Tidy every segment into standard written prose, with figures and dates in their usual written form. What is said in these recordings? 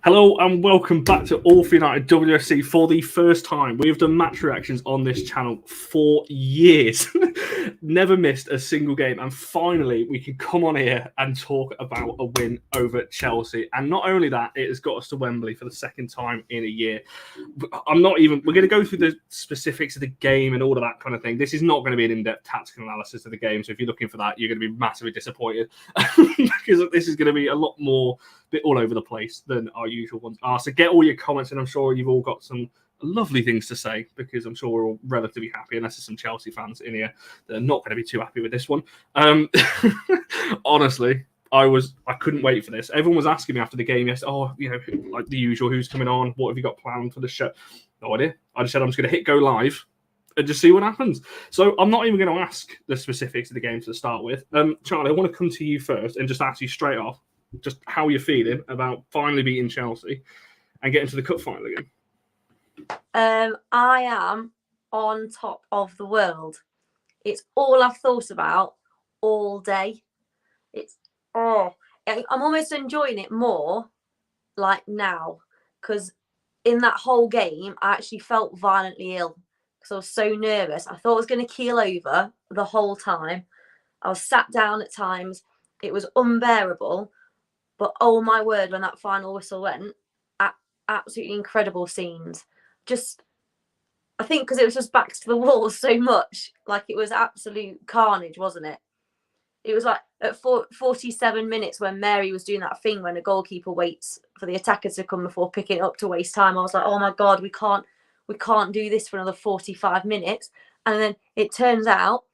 Hello and welcome back to All for United WFC for the first time. We have done match reactions on this channel for years. Never missed a single game. And finally, we can come on here and talk about a win over Chelsea. And not only that, it has got us to Wembley for the second time in a year. We're going to go through the specifics of the game and all of that kind of thing. This is not going to be an in-depth tactical analysis of the game. So if you're looking for that, you're going to be massively disappointed because this is going to be a lot more bit all over the place than our usual ones are. So get all your comments, and I'm sure you've all got some lovely things to say because I'm sure we're all relatively happy, unless there's some Chelsea fans in here that are not going to be too happy with this one. Honestly, I couldn't wait for this. Everyone was asking me after the game, yes, like the usual, who's coming on? What have you got planned for the show? No idea. I just said I'm just going to hit go live and just see what happens. So I'm not even going to ask the specifics of the game to start with. Charlie, I want to come to you first and just ask you straight off, just how you're feeling about finally beating Chelsea and getting to the cup final again. I am on top of the world. It's all I've thought about all day. I'm almost enjoying it more like now, because in that whole game I actually felt violently ill because I was so nervous. I thought I was going to keel over the whole time. I was sat down at times. It was unbearable. But oh my word, when that final whistle went, absolutely incredible scenes. I think because it was just backs to the wall so much, like it was absolute carnage, wasn't it? It was like at 47 minutes when Mary was doing that thing when a goalkeeper waits for the attacker to come before picking it up to waste time. I was like, oh my God, we can't do this for another 45 minutes. And then it turns out,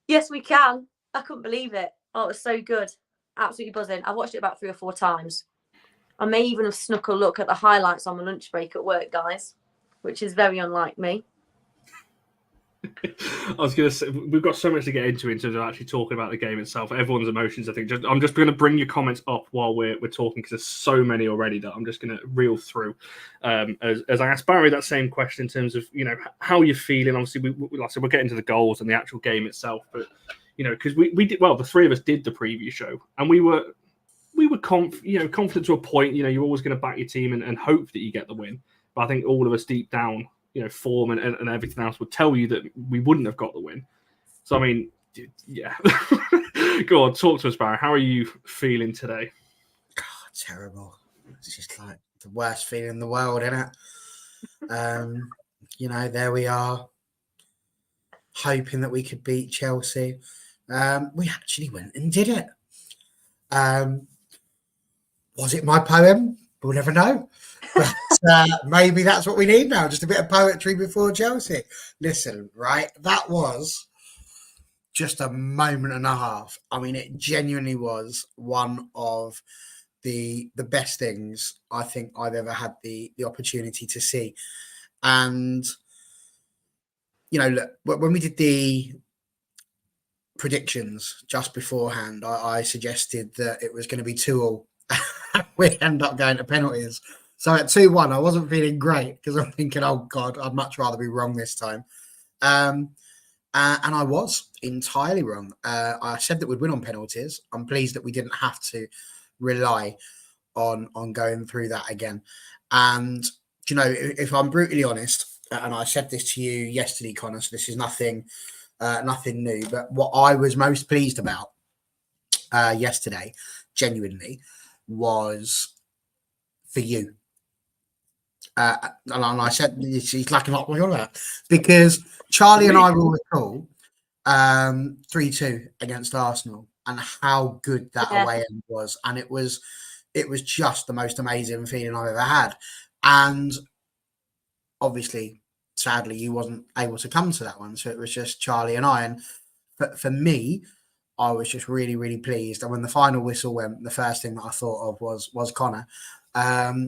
yes, we can. I couldn't believe it. Oh, it was so good. Absolutely buzzing. I watched it about 3 or 4 times. I may even have snuck a look at the highlights on my lunch break at work, guys, which is very unlike me. I was going to say, we've got so much to get into in terms of actually talking about the game itself, everyone's emotions. I think I'm just going to bring your comments up while we're talking because there's so many already that I'm just going to reel through. As I asked Barry that same question in terms of how you're feeling. Obviously, like I said, we're getting to the goals and the actual game itself, but because we did the 3 of us did the preview show, and we were confident to a point. You're always going to back your team and hope that you get the win. But I think all of us deep down, form and everything else would tell you that we wouldn't have got the win. So I mean, yeah. Go on, talk to us, Barry. How are you feeling today? God, terrible. It's just like the worst feeling in the world, isn't it? There we are, hoping that we could beat Chelsea. We actually went and did it. Was it my poem? We'll never know. But maybe that's what we need now, just a bit of poetry before Chelsea. Listen, right? That was just a moment and a half. I mean, it genuinely was one of the best things I think I've ever had the opportunity to see. And, look, when we did the predictions just beforehand, I suggested that it was going to be 2-2. We end up going to penalties. So at 2-1, I wasn't feeling great because I'm thinking, oh God, I'd much rather be wrong this time. And I was entirely wrong. I said that we'd win on penalties. I'm pleased that we didn't have to rely on going through that again. And, if I'm brutally honest, and I said this to you yesterday, Connor, so this is nothing new, but what I was most pleased about yesterday, genuinely, was for you. And I said, he's lacking up on that because Charlie and I were always cool 3-2 against Arsenal, and how good that away end was. And it was just the most amazing feeling I've ever had. And obviously, sadly, you wasn't able to come to that one. So it was just Charlie and I. And for me, I was just really, really pleased. And when the final whistle went, the first thing that I thought of was Connor.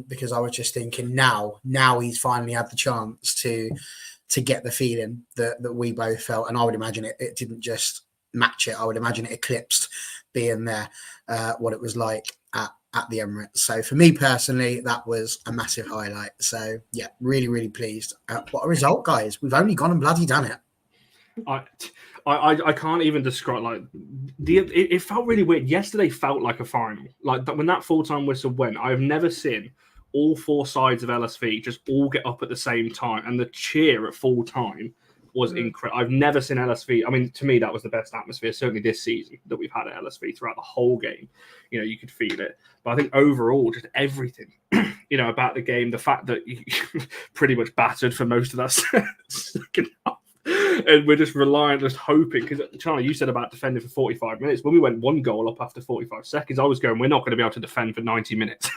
Because I was just thinking now he's finally had the chance to get the feeling that we both felt. And I would imagine it didn't just match it. I would imagine it eclipsed being there, what it was like at the Emirates. So for me personally, that was a massive highlight. So yeah, really, really pleased. What a result, guys. We've only gone and bloody done it. I can't even describe like it felt really weird. Yesterday felt like a final. Like when that full-time whistle went, I have never seen all four sides of LSV just all get up at the same time, and the cheer at full time was incredible. I've never seen LSV. I mean, to me, that was the best atmosphere, certainly this season, that we've had at LSV throughout the whole game. You know, you could feel it. But I think overall, just everything, you know, about the game, the fact that you pretty much battered for most of that second half. And we're just relying, just hoping, because Charlie, you said about defending for 45 minutes. When we went one goal up after 45 seconds, I was going, we're not going to be able to defend for 90 minutes.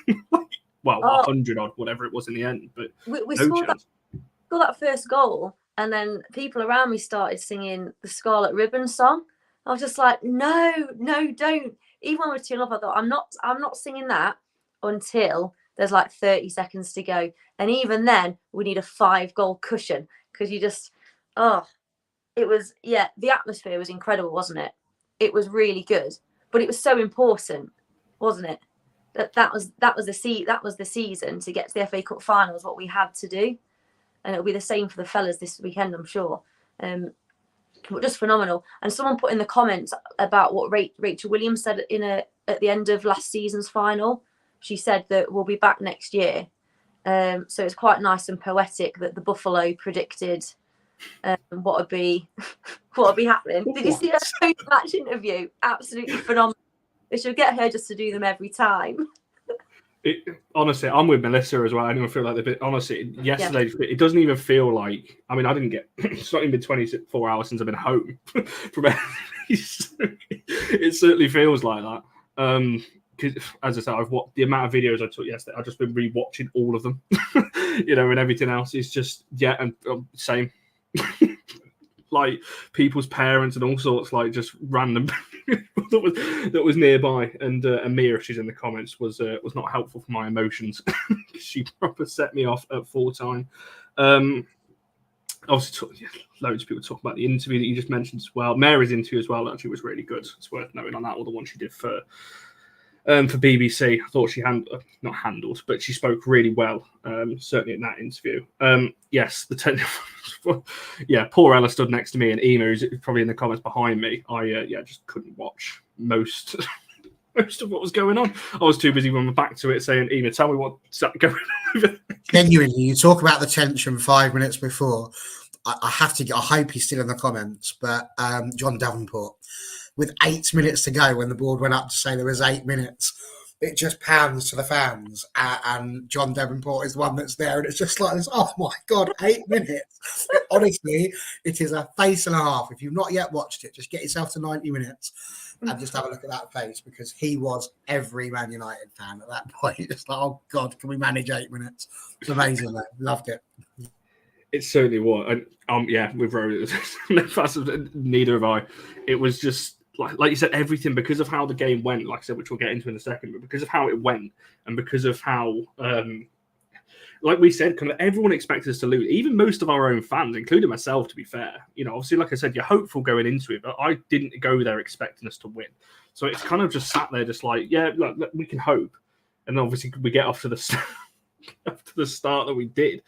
Well, 100 odd, whatever it was in the end. But we scored that first goal, and then people around me started singing the Scarlet Ribbon song. I was just like, no, don't. Even when we were 2-0 up, I thought, I'm not singing that until there's like 30 seconds to go. And even then, we need a 5-goal cushion, because you just, it was, the atmosphere was incredible, wasn't it? It was really good, but it was so important, wasn't it? That was the season to get to the FA Cup final is what we had to do, and it'll be the same for the fellas this weekend, I'm sure. But just phenomenal. And someone put in the comments about what Rachel Williams said at the end of last season's final. She said that we'll be back next year. So it's quite nice and poetic that the Buffalo predicted what would be happening. Did you see her post-match interview? Absolutely phenomenal. They should get her just to do them every time. Honestly, I'm with Melissa as well. I don't feel like they've been, honestly, yesterday, it doesn't even feel like, I mean, I didn't get, it's not even been 24 hours since I've been home from it certainly feels like that. Because, as I said, I've watched the amount of videos I took yesterday, I've just been rewatching all of them, you know, and everything else is just, and same. Like people's parents and all sorts, like just random that was nearby, and Amira, she's in the comments, was not helpful for my emotions. She proper set me off at full time. Obviously, loads of people talk about the interview that you just mentioned as well. Mary's interview as well actually was really good. It's worth noting on that, or the one she did for BBC. I thought she not handled, but she spoke really well, certainly in that interview. Yes, poor Ella stood next to me, and Ema, who's probably in the comments behind me, I just couldn't watch most of what was going on. I was too busy with my back to it saying, Ema, tell me what's going on. Genuinely, you talk about the tension 5 minutes before. I hope he's still in the comments, but John Davenport, with 8 minutes to go when the board went up to say there was 8 minutes, it just pounds to the fans, and John Davenport is the one that's there, and it's just like this, oh my God, 8 minutes. Honestly, it is a face and a half. If you've not yet watched it, just get yourself to 90 minutes and just have a look at that face, because he was every Man United fan at that point. Just like, oh God, can we manage 8 minutes? It's amazing, though. Loved it. It certainly was. And with Rory, neither have I. It was just like you said, everything, because of how the game went, like I said, which we'll get into in a second, but because of how it went, and because of how, like we said, kind of everyone expected us to lose, even most of our own fans, including myself, to be fair. You know, obviously, like I said, you're hopeful going into it, but I didn't go there expecting us to win. So it's kind of just sat there, just like, look, we can hope. And obviously, we get off to the start that we did.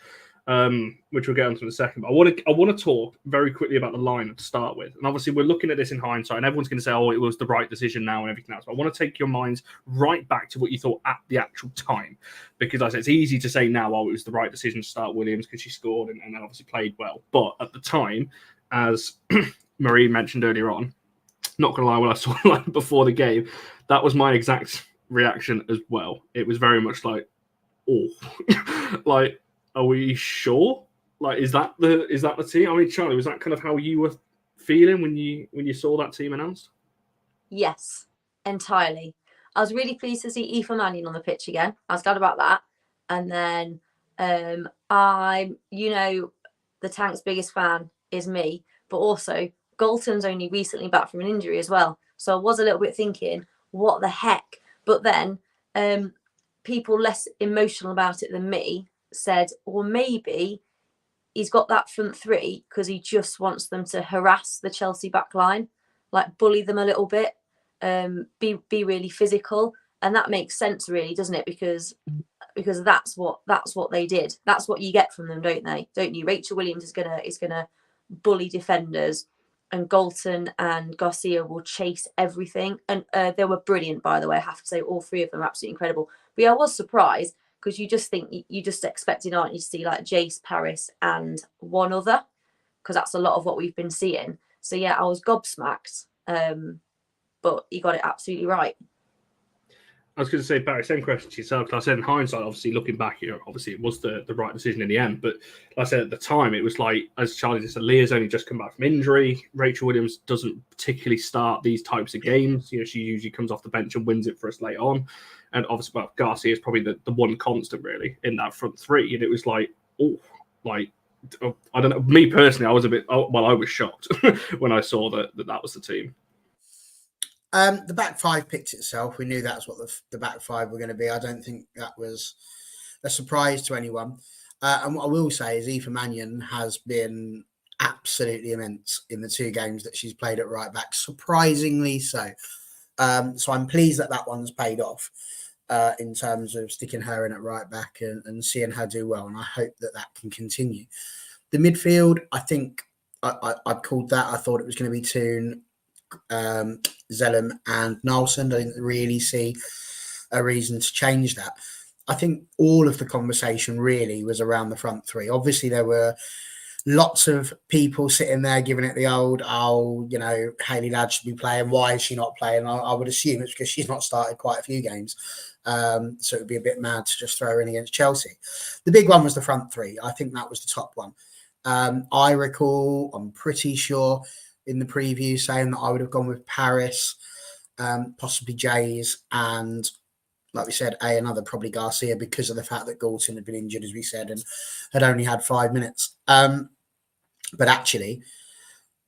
Which we'll get onto in a second. But I want to talk very quickly about the line to start with. And obviously, we're looking at this in hindsight, and everyone's going to say, "Oh, it was the right decision now," and everything else. But I want to take your minds right back to what you thought at the actual time, because I said it's easy to say now, "Oh, it was the right decision to start Williams because she scored and then obviously played well." But at the time, as Marie mentioned earlier on, not going to lie, when I saw the line before the game, that was my exact reaction as well. It was very much like, "Oh, like." Are we sure? Like, is that the team? I mean, Charlie, was that kind of how you were feeling when you saw that team announced? Yes, entirely. I was really pleased to see Aoife Mannion on the pitch again. I was glad about that. And then I'm, the Tank's biggest fan is me, but also Galton's only recently back from an injury as well. So I was a little bit thinking, what the heck? But then people less emotional about it than me said, or maybe he's got that front three because he just wants them to harass the Chelsea back line, like bully them a little bit, be really physical, and that makes sense, really, doesn't it? Because that's what they did. That's what you get from them, don't you? Rachel Williams is gonna bully defenders, and Galton and Garcia will chase everything. And they were brilliant, by the way. I have to say, all three of them are absolutely incredible. But yeah, I was surprised because you just think you just expected, aren't you, to see like Jace, Paris, and one other, because that's a lot of what we've been seeing. So yeah, I was gobsmacked. But you got it absolutely right. I was going to say, Barry, same question to yourself. Because I said in hindsight, obviously looking back, obviously it was the right decision in the end. But like I said at the time, it was like, as Charlie just said, Leah's only just come back from injury. Rachel Williams doesn't particularly start these types of games. She usually comes off the bench and wins it for us late on. And obviously, well, Garcia is probably the one constant really in that front three. And it was like, I don't know. Me personally, I was I was shocked when I saw that was the team. The back five picked itself. We knew that's what the back five were going to be. I don't think that was a surprise to anyone. And what I will say is Aoife Mannion has been absolutely immense in the 2 games that she's played at right back, surprisingly so. So I'm pleased that one's paid off in terms of sticking her in at right back and seeing her do well. And I hope that can continue. The midfield, I think I called that. I thought it was going to be Toon, Zellum and Nelson. I didn't really see a reason to change that. I think all of the conversation really was around the front three. Obviously, there were lots of people sitting there giving it the old, Hayley Ladd should be playing. Why is she not playing? I would assume it's because she's not started quite a few games. So it would be a bit mad to just throw her in against Chelsea. The big one was the front three. I think that was the top one. I recall, I'm pretty sure, in the preview saying that I would have gone with Paris, possibly Jays, and like we said, another probably Garcia because of the fact that Galton had been injured, as we said, and had only had 5 minutes. But actually,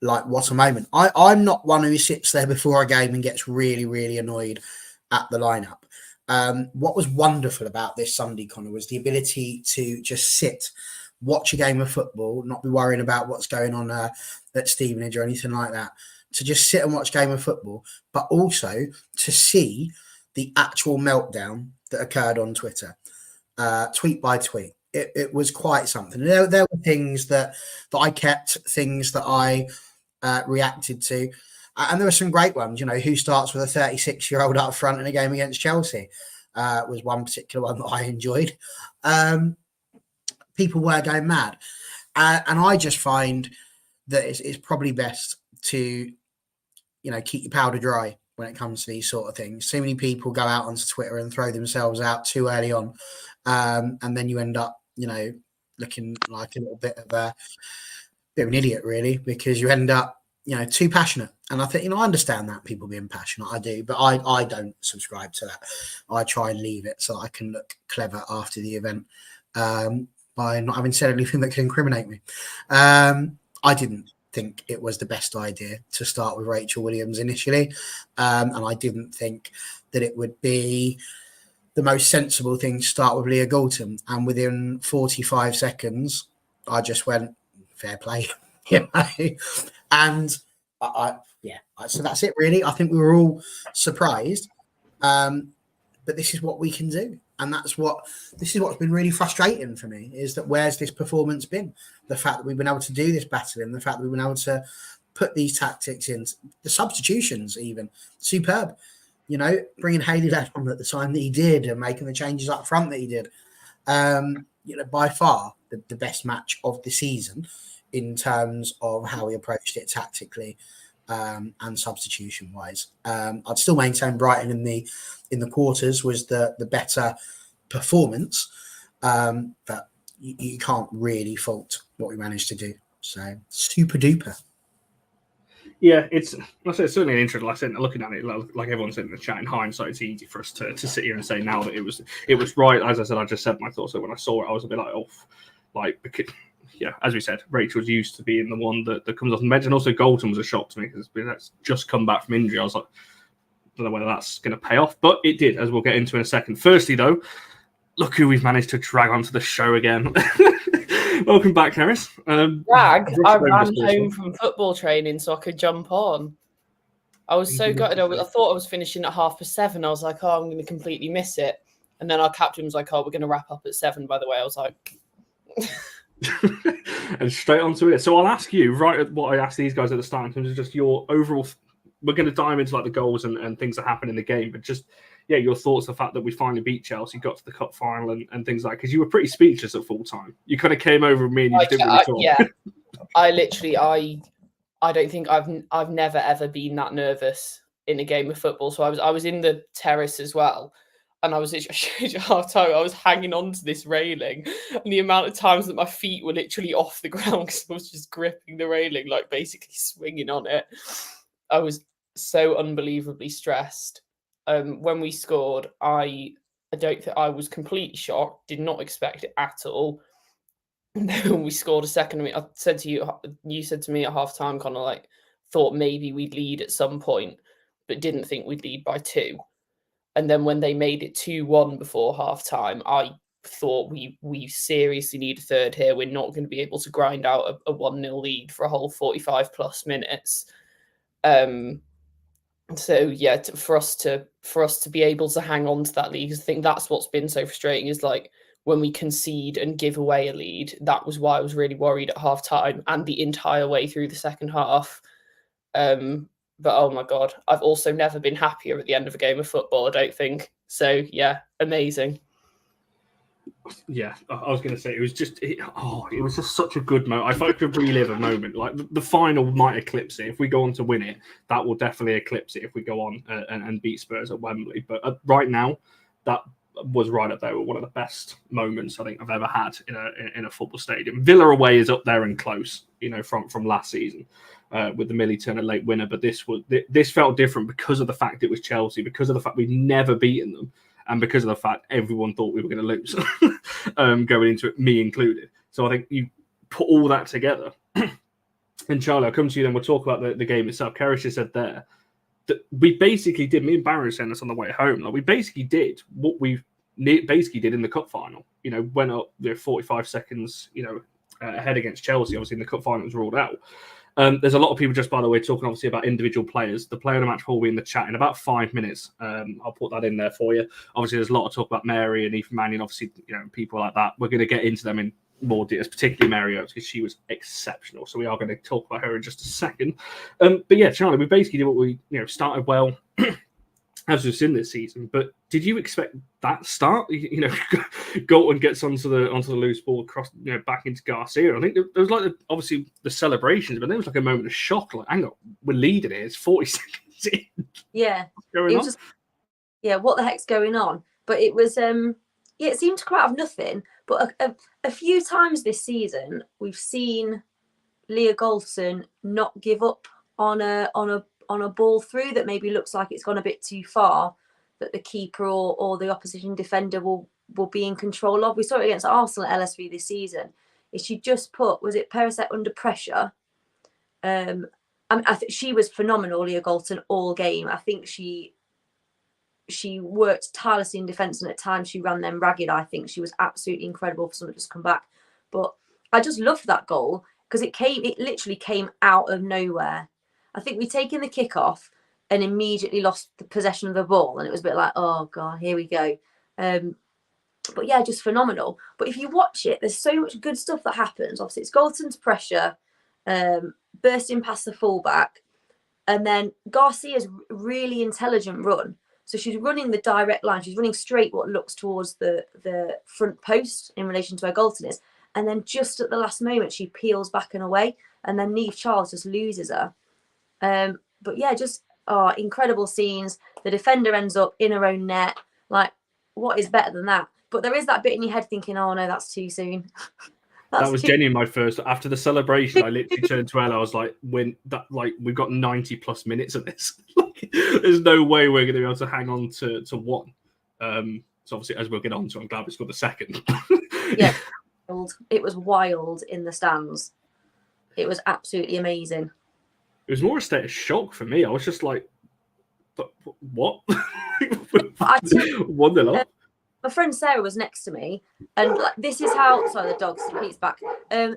like, what a moment. I'm not one who sits there before a game and gets really, really annoyed at the lineup. What was wonderful about this Sunday, Connor, was the ability to just sit, watch a game of football, not be worrying about what's going on at Stevenage or anything like that, to just sit and watch a game of football, but also to see the actual meltdown that occurred on Twitter, tweet by tweet. It was quite something. There were things that I kept, things that I reacted to, and there were some great ones. Who starts with a 36-year-old up front in a game against Chelsea was one particular one that I enjoyed. People were going mad. And I just find that it's probably best to, keep your powder dry when it comes to these sort of things. So many people go out onto Twitter and throw themselves out too early on. And then you end up, looking like a little bit of an idiot, really, because you end up, too passionate. And I think, I understand that people being passionate, I do, but I don't subscribe to that. I try and leave it so I can look clever after the event. By not having said anything that could incriminate me. I didn't think it was the best idea to start with Rachel Williams initially. And I didn't think that it would be the most sensible thing to start with Leah Galton. And within 45 seconds, I just went, fair play. And so that's it, really. I think we were all surprised. But this is what we can do. And this is what's been really frustrating for me, is that where's this performance been? The fact that we've been able to do this battling, the fact that we've been able to put these tactics in, the substitutions even, superb. Bringing Hayley Ladd on at the time that he did and making the changes up front that he did. By far the best match of the season in terms of how we approached it tactically and substitution wise. I'd still maintain Brighton in the quarters was the better performance, but you can't really fault what we managed to do. So super duper. Yeah, it's certainly an interesting. Like I said, looking at it, like everyone said in the chat, in hindsight, it's easy for us to sit here and say now that it was right. As I said, I just said my thoughts. So when I saw it, I was a bit like, because, yeah, as we said, Rachel's used to being the one that comes off the bench, and also Galton was a shock to me because that's just come back from injury. I was like, I don't know whether that's going to pay off, but it did, as we'll get into in a second. Firstly, though, look who we've managed to drag onto the show again. Welcome back, Harris. I ran home from football training so I could jump on. I was so gutted. I thought I was finishing at 7:30. I was like, I'm going to completely miss it. And then our captain was like, we're going to wrap up at 7, by the way. I was like... And straight onto it. So I'll ask you right at what I asked these guys at the start in terms of just your overall. We're going to dive into like the goals and things that happen in the game, but just your thoughts, the fact that we finally beat Chelsea, got to the cup final and things like. Because you were pretty speechless at full time. You kind of came over with me and you just didn't really talk. Yeah, I don't think I've never ever been that nervous in a game of football. So I was in the terrace as well. And I was at half time, I was hanging on to this railing. And the amount of times that my feet were literally off the ground because I was just gripping the railing, like basically swinging on it. I was so unbelievably stressed. When we scored, I don't think I was completely shocked, did not expect it at all. And then when we scored a second, I said to you said to me at half time, kind of like, thought maybe we'd lead at some point, but didn't think we'd lead by 2. And then when they made it 2-1 before half time, I thought we seriously need a third here. We're not going to be able to grind out a 1-0 lead for a whole 45 plus minutes. So yeah, for us to be able to hang on to that lead, I think that's what's been so frustrating is like when we concede and give away a lead. That was why I was really worried at half time and the entire way through the second half. But oh my God, I've also never been happier at the end of a game of football, I don't think. So yeah, amazing. Yeah, I was going to say it was just such a good moment. I thought I could relive a moment like the final might eclipse it. If we go on to win it, that will definitely eclipse it. If we go on and beat Spurs at Wembley, but right now, that was right up there with one of the best moments I think I've ever had in a football stadium. Villa away is up there and close, from last season. With the Millie Turner late winner, but this felt different because of the fact it was Chelsea, because of the fact we'd never beaten them, and because of the fact everyone thought we were going to lose going into it, me included. So I think you put all that together. And Charlie, I'll come to you then. We'll talk about the game itself. Karish has said there that we basically did. Me and Barry were saying this on the way home. Like we basically did what we basically did in the cup final. Went up 45 seconds. Ahead against Chelsea. Obviously, in the cup final, it was ruled out. There's a lot of people, just by the way, talking obviously about individual players. The player of the match will be in the chat in about 5 minutes. I'll put that in there for you. Obviously, there's a lot of talk about Mary and Ethan Mannion, obviously, people like that. We're going to get into them in more details, particularly Mary Earps, because she was exceptional. So we are going to talk about her in just a second. But yeah, Charlie, we basically did what we started well. As we've seen this season, but did you expect that start? Galton gets onto the loose ball, across, back into Garcia. I think there was like obviously the celebrations, but there was like a moment of shock. Like, hang on, we're leading it. It's 40 seconds in. Yeah, what's going on? Just what the heck's going on? But it was it seemed to come out of nothing. But a few times this season, we've seen Leah Goldson not give up on a ball through that maybe looks like it's gone a bit too far, that the keeper or the opposition defender will be in control of. We saw it against Arsenal at LSV this season. Is she just put, was it Perisset under pressure? I think she was phenomenal, Leah Galton, all game. I think she worked tirelessly in defence, and at times she ran them ragged. I think she was absolutely incredible for someone to just come back. But I just loved that goal because it literally came out of nowhere. I think we'd taken the kick-off and immediately lost the possession of the ball. And it was a bit like, oh, God, here we go. But, yeah, just phenomenal. But if you watch it, there's so much good stuff that happens. Obviously, it's Galton's pressure, bursting past the fullback, and then Garcia's really intelligent run. So she's running the direct line. She's running straight what looks towards the front post in relation to where Galton is. And then just at the last moment, she peels back and away. And then Niamh Charles just loses her. But yeah, just incredible scenes. The defender ends up in her own net. Like, what is better than that? But there is that bit in your head thinking, oh no, that's too soon. That was genuinely my first. After the celebration, I literally turned to Ella. I was like, we've got 90 plus minutes of this. There's no way we're going to be able to hang on to one. So obviously, as we'll get on to, I'm glad we scored the second. Yeah, it was wild in the stands. It was absolutely amazing. It was more a state of shock for me. I was just like, what? 1-0 up. My friend Sarah was next to me, and this is how. Sorry, the dog's back. I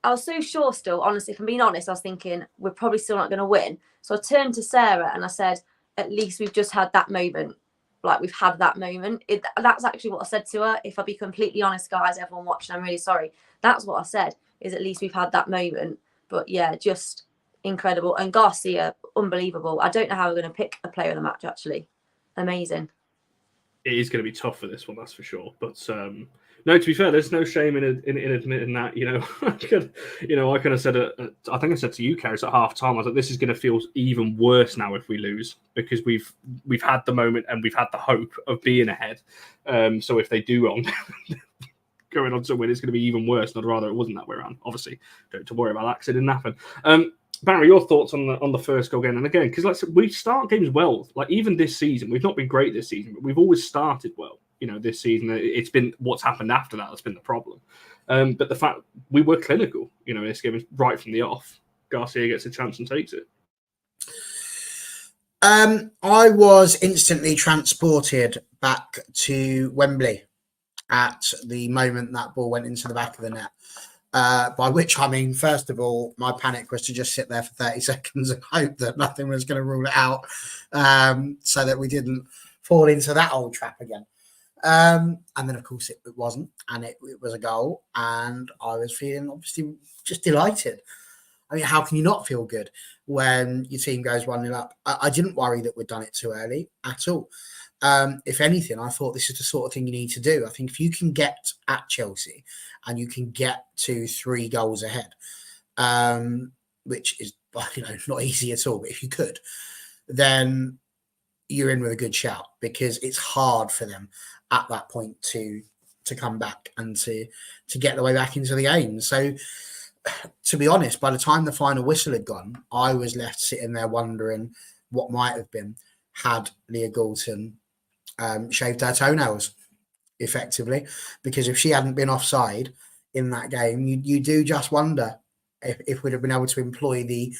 was so sure still, honestly, if I'm being honest, I was thinking we're probably still not going to win. So I turned to Sarah and I said, at least we've just had that moment. like we've had that moment. That's actually what I said to her. If I be completely honest, guys, everyone watching, I'm really sorry. That's what I said, is at least we've had that moment. But yeah, just incredible. And Garcia, unbelievable. I don't know how we're going to pick a player of the match, actually. Amazing. It is going to be tough for this one, that's for sure. But no, to be fair, there's no shame in admitting that. I kind of said, I think I said to you, Karis, at half time, I was like, this is going to feel even worse now if we lose, because we've had the moment and we've had the hope of being ahead. So if they do wrong, going on to win, it's going to be even worse. And I'd rather it wasn't that way around. Obviously, don't have to worry about that because it didn't happen. Barry, your thoughts on the first goal again and again? Because we start games well. Like even this season, we've not been great this season, but we've always started well. This season, it's been what's happened after that that's been the problem. But the fact we were clinical, this game is right from the off. Garcia gets a chance and takes it. I was instantly transported back to Wembley at the moment that ball went into the back of the net. By which I mean, first of all, my panic was to just sit there for 30 seconds and hope that nothing was going to rule it out, so that we didn't fall into that old trap again. And then, of course, it wasn't, and it was a goal, and I was feeling obviously just delighted. I mean, how can you not feel good when your team goes 1-0 up? I didn't worry that we'd done it too early at all. If anything, I thought this is the sort of thing you need to do. I think if you can get at Chelsea and you can get to 3 goals ahead, which is not easy at all, but if you could, then you're in with a good shout, because it's hard for them at that point to come back and to get the way back into the game. So, to be honest, by the time the final whistle had gone, I was left sitting there wondering what might have been had Leah Galton shaved her toenails effectively, because if she hadn't been offside in that game, you do just wonder if we'd have been able to employ the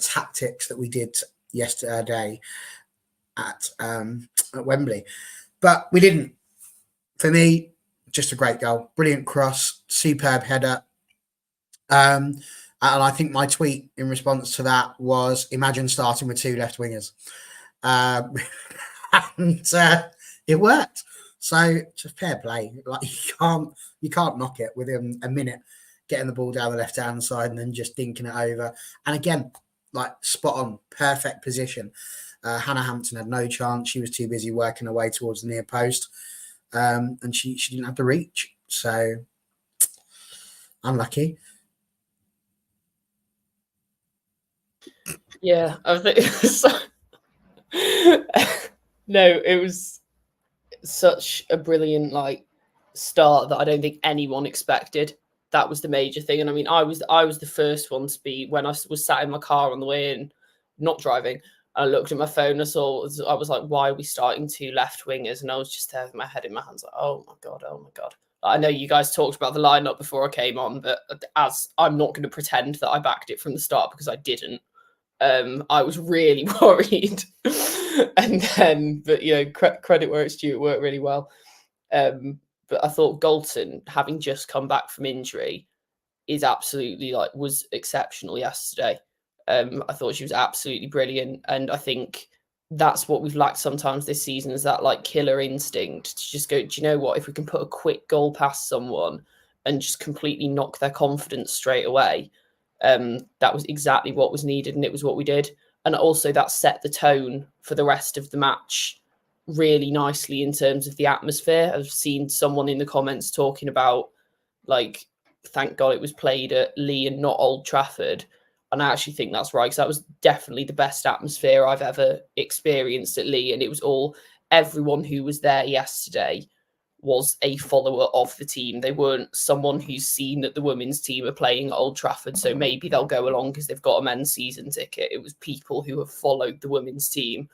tactics that we did yesterday at Wembley, but we didn't. For me, just a great goal, brilliant cross, superb header, and I think my tweet in response to that was, imagine starting with 2 left wingers. And it worked. So just fair play. Like you can't knock it within a minute, getting the ball down the left hand side and then just dinking it over. And again, like spot on, perfect position. Hannah Hampton had no chance. She was too busy working her way towards the near post, and she didn't have the reach. So unlucky. Yeah, I think no, it was such a brilliant start that I don't think anyone expected. That was the major thing. And I mean, I was the first one to be, when I was sat in my car on the way in, not driving, I looked at my phone, I was like, why are we starting 2 left wingers? And I was just there with my head in my hands like, oh my God. I know you guys talked about the lineup before I came on, but as I'm not going to pretend that I backed it from the start, because I didn't. I was really worried. And then, but credit where it's due, it worked really well. But I thought Galton, having just come back from injury, is absolutely was exceptional yesterday. I thought she was absolutely brilliant, and I think that's what we've lacked sometimes this season, is that killer instinct to just go, do you know what, if we can put a quick goal past someone and just completely knock their confidence straight away, that was exactly what was needed, and it was what we did. And also that set the tone for the rest of the match really nicely in terms of the atmosphere. I've seen someone in the comments talking about thank God it was played at Lee and not Old Trafford. And I actually think that's right, because that was definitely the best atmosphere I've ever experienced at Lee. And it was everyone who was there yesterday was a follower of the team. They weren't someone who's seen that the women's team are playing at Old Trafford, so maybe they'll go along because they've got a men's season ticket. It was people who have followed the women's team.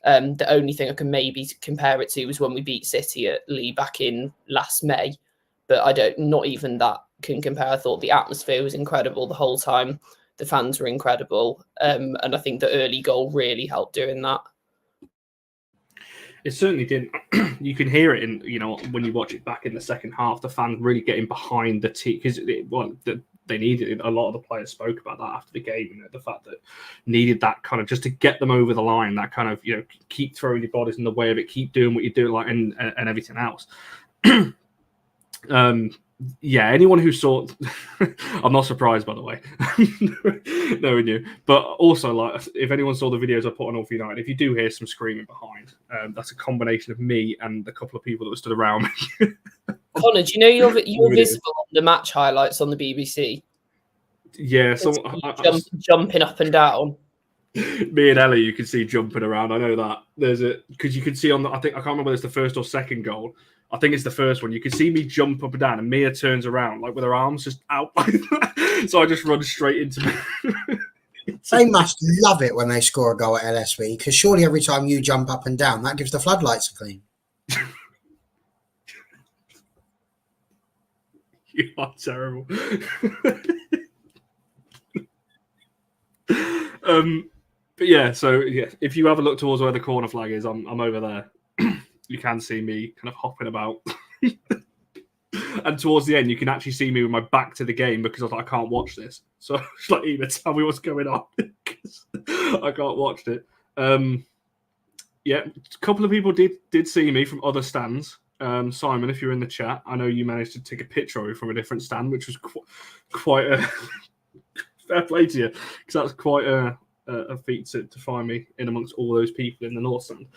The only thing I can maybe compare it to was when we beat City at Lee back in last May. But not even that can compare. I thought the atmosphere was incredible the whole time. The fans were incredible. And I think the early goal really helped doing that. It certainly did. You can hear it in, when you watch it back in the second half, the fans really getting behind the team, because they needed it. A lot of the players spoke about that after the game, you know, the fact that needed that kind of just to get them over the line, that kind of, you know, keep throwing your bodies in the way of it, keep doing what you do, like, and everything else. Yeah, anyone who saw, I'm not surprised, by the way. No one knew. But also, like, if anyone saw the videos I put on All for United, if you do hear some screaming behind, that's a combination of me and a couple of people that were stood around me. Connor, do you know you're visible on the match highlights on the BBC? Yeah, Jumping up and down. Me and Ellie, you can see jumping around. I know that because you can see on the. I can't remember whether it's the first or second goal. I think it's the first one. You can see me jump up and down, and Mia turns around like with her arms just out like that. So I just run straight into me. They must love it when they score a goal at LSV, because surely every time you jump up and down, that gives the floodlights a clean. You are terrible. But yeah, so yeah, if you have a look towards where the corner flag is, I'm over there. You can see me kind of hopping about. And towards the end, you can actually see me with my back to the game because I was like, I can't watch this. So I was like, either tell me what's going on because I can't watch it. Yeah, a couple of people did see me from other stands. Simon, if you're in the chat, I know you managed to take a picture of me from a different stand, which was quite a fair play to you, because that's quite a feat to find me in amongst all those people in the North Stand.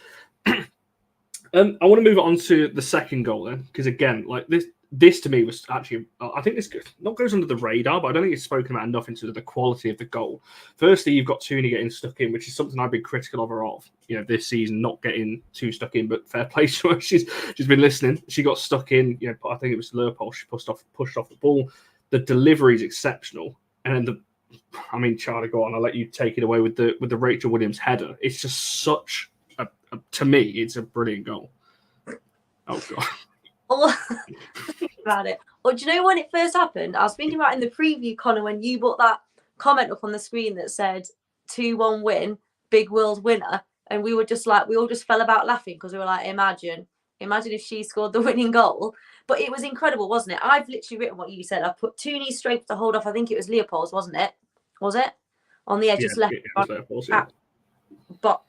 I want to move on to the second goal then, because again, like this to me was actually, I think this not goes under the radar, but I don't think it's spoken about enough into the quality of the goal. Firstly, you've got Tooney getting stuck in, which is something I've been critical of her of, you know, this season, not getting too stuck in, but fair play to her. She's been listening. She got stuck in, you know, I think it was Leopold. She pushed off the ball. The delivery is exceptional, and Charlie, go on. I'll let you take it away with the Rachel Williams header. It's just such to me, it's a brilliant goal. Oh god. About it. Or do you know when it first happened? I was thinking about in the preview, Connor, when you put that comment up on the screen that said 2-1 win, big world winner, and we were just like, we all just fell about laughing because we were like, imagine if she scored the winning goal. But it was incredible, wasn't it? I've literally written what you said. I put Tooney's strength to hold off. I think it was Leopold's, wasn't it? Was it? On the edge, just left. Leopold's, yeah. But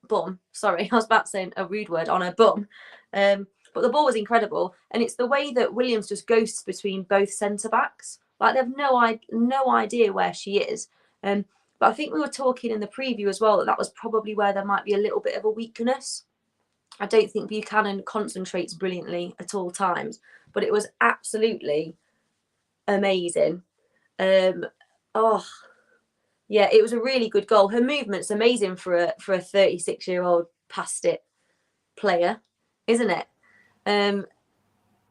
bum. Sorry, I was about to say a rude word on her bum. But the ball was incredible, and it's the way that Williams just ghosts between both centre backs. Like they have no idea where she is. But I think we were talking in the preview as well that was probably where there might be a little bit of a weakness. I don't think Buchanan concentrates brilliantly at all times, but it was absolutely amazing. Yeah, it was a really good goal. Her movement's amazing for a 36-year-old past it player, isn't it?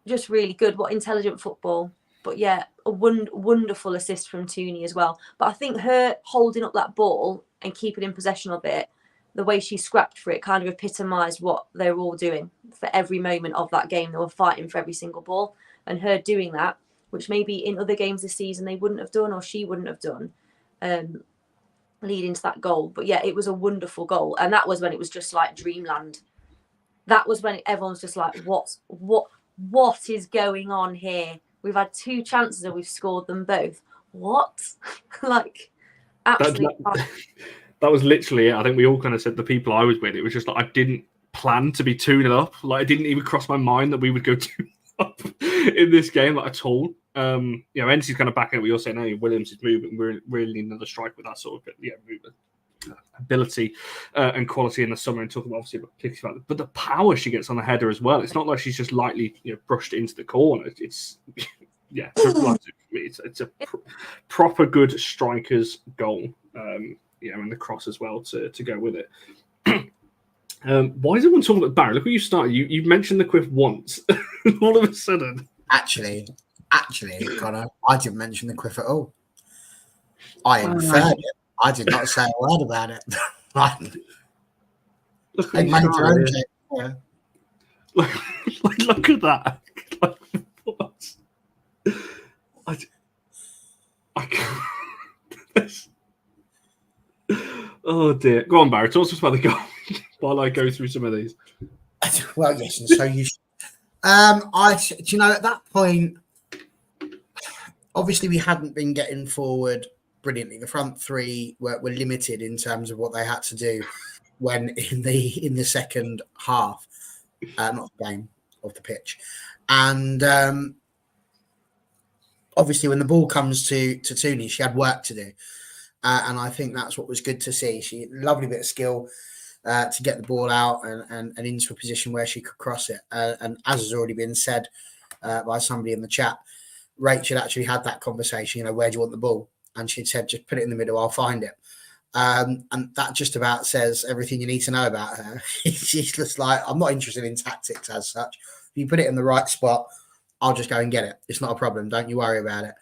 Just really good. What intelligent football. But yeah, a wonderful assist from Tooney as well. But I think her holding up that ball and keeping in possession of it, the way she scrapped for it kind of epitomised what they were all doing for every moment of that game. They were fighting for every single ball. And her doing that, which maybe in other games this season they wouldn't have done or she wouldn't have done, leading to that goal. But yeah, it was a wonderful goal. And that was when it was just like dreamland. That was when everyone's just like, what is going on here? We've had 2 chances and we've scored them both. What? Like, absolutely. That was literally it. I think we all kind of said, the people I was with, it was just like I didn't plan to be 2-0 up. Like, it didn't even cross my mind that we would go 2-0 up in this game, like, at all. You know, NC's kind of backing up what you're saying. Hey, Williams is moving. We're really needing another strike with that sort of movement, ability and quality in the summer. And talking obviously about, but the power she gets on the header as well. It's not like she's just lightly brushed into the corner. It's yeah, it's a proper good striker's goal. And the cross as well to go with it. Why is everyone talking about Barry? Look what you started. You mentioned the quiff once. All of a sudden. Actually, Connor, I didn't mention the quiff at all. I inferred it. I did not say a word about it. Look at that. Like, what? I can't. Oh dear. Go on, Barry. Talk to us about the goal while I go through some of these. Well, yes, and so you should. At that point, obviously we hadn't been getting forward brilliantly. The front three were limited in terms of what they had to do when in the second half, not the game, of the pitch. And obviously when the ball comes to Tooney, she had work to do. And I think that's what was good to see. She had a lovely bit of skill to get the ball out and into a position where she could cross it. And as has already been said by somebody in the chat, Rachel actually had that conversation, where do you want the ball? And she'd said, just put it in the middle, I'll find it. And that just about says everything you need to know about her. She's just like, I'm not interested in tactics as such. If you put it in the right spot, I'll just go and get it. It's not a problem. Don't you worry about it.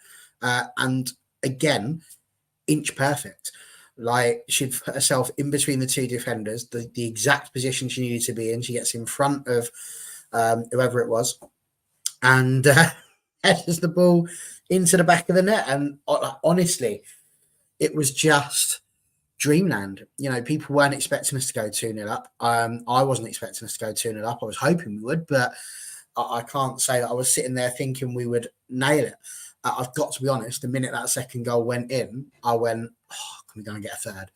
And again, inch perfect. Like, she'd put herself in between the two defenders, the exact position she needed to be in. She gets in front of whoever it was and headers the ball into the back of the net. And honestly, it was just dreamland. People weren't expecting us to go 2-0 up. I wasn't expecting us to go 2-0 up. I was hoping we would, but I can't say that I was sitting there thinking we would nail it. I've got to be honest, the minute that second goal went in, I went, can we go and get a third?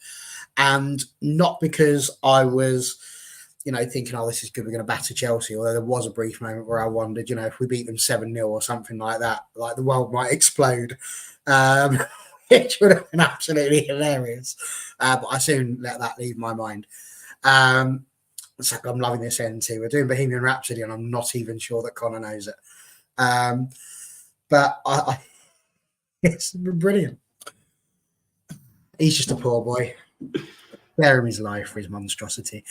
And not because I was, thinking, this is good, we're going to batter Chelsea, although there was a brief moment where I wondered, if we beat them 7-0 or something like that, like the world might explode, which would have been absolutely hilarious. But I soon let that leave my mind. So I'm loving this end too. We're doing Bohemian Rhapsody and I'm not even sure that Connor knows it. But it's brilliant. He's just a poor boy. Spare him his life for his monstrosity.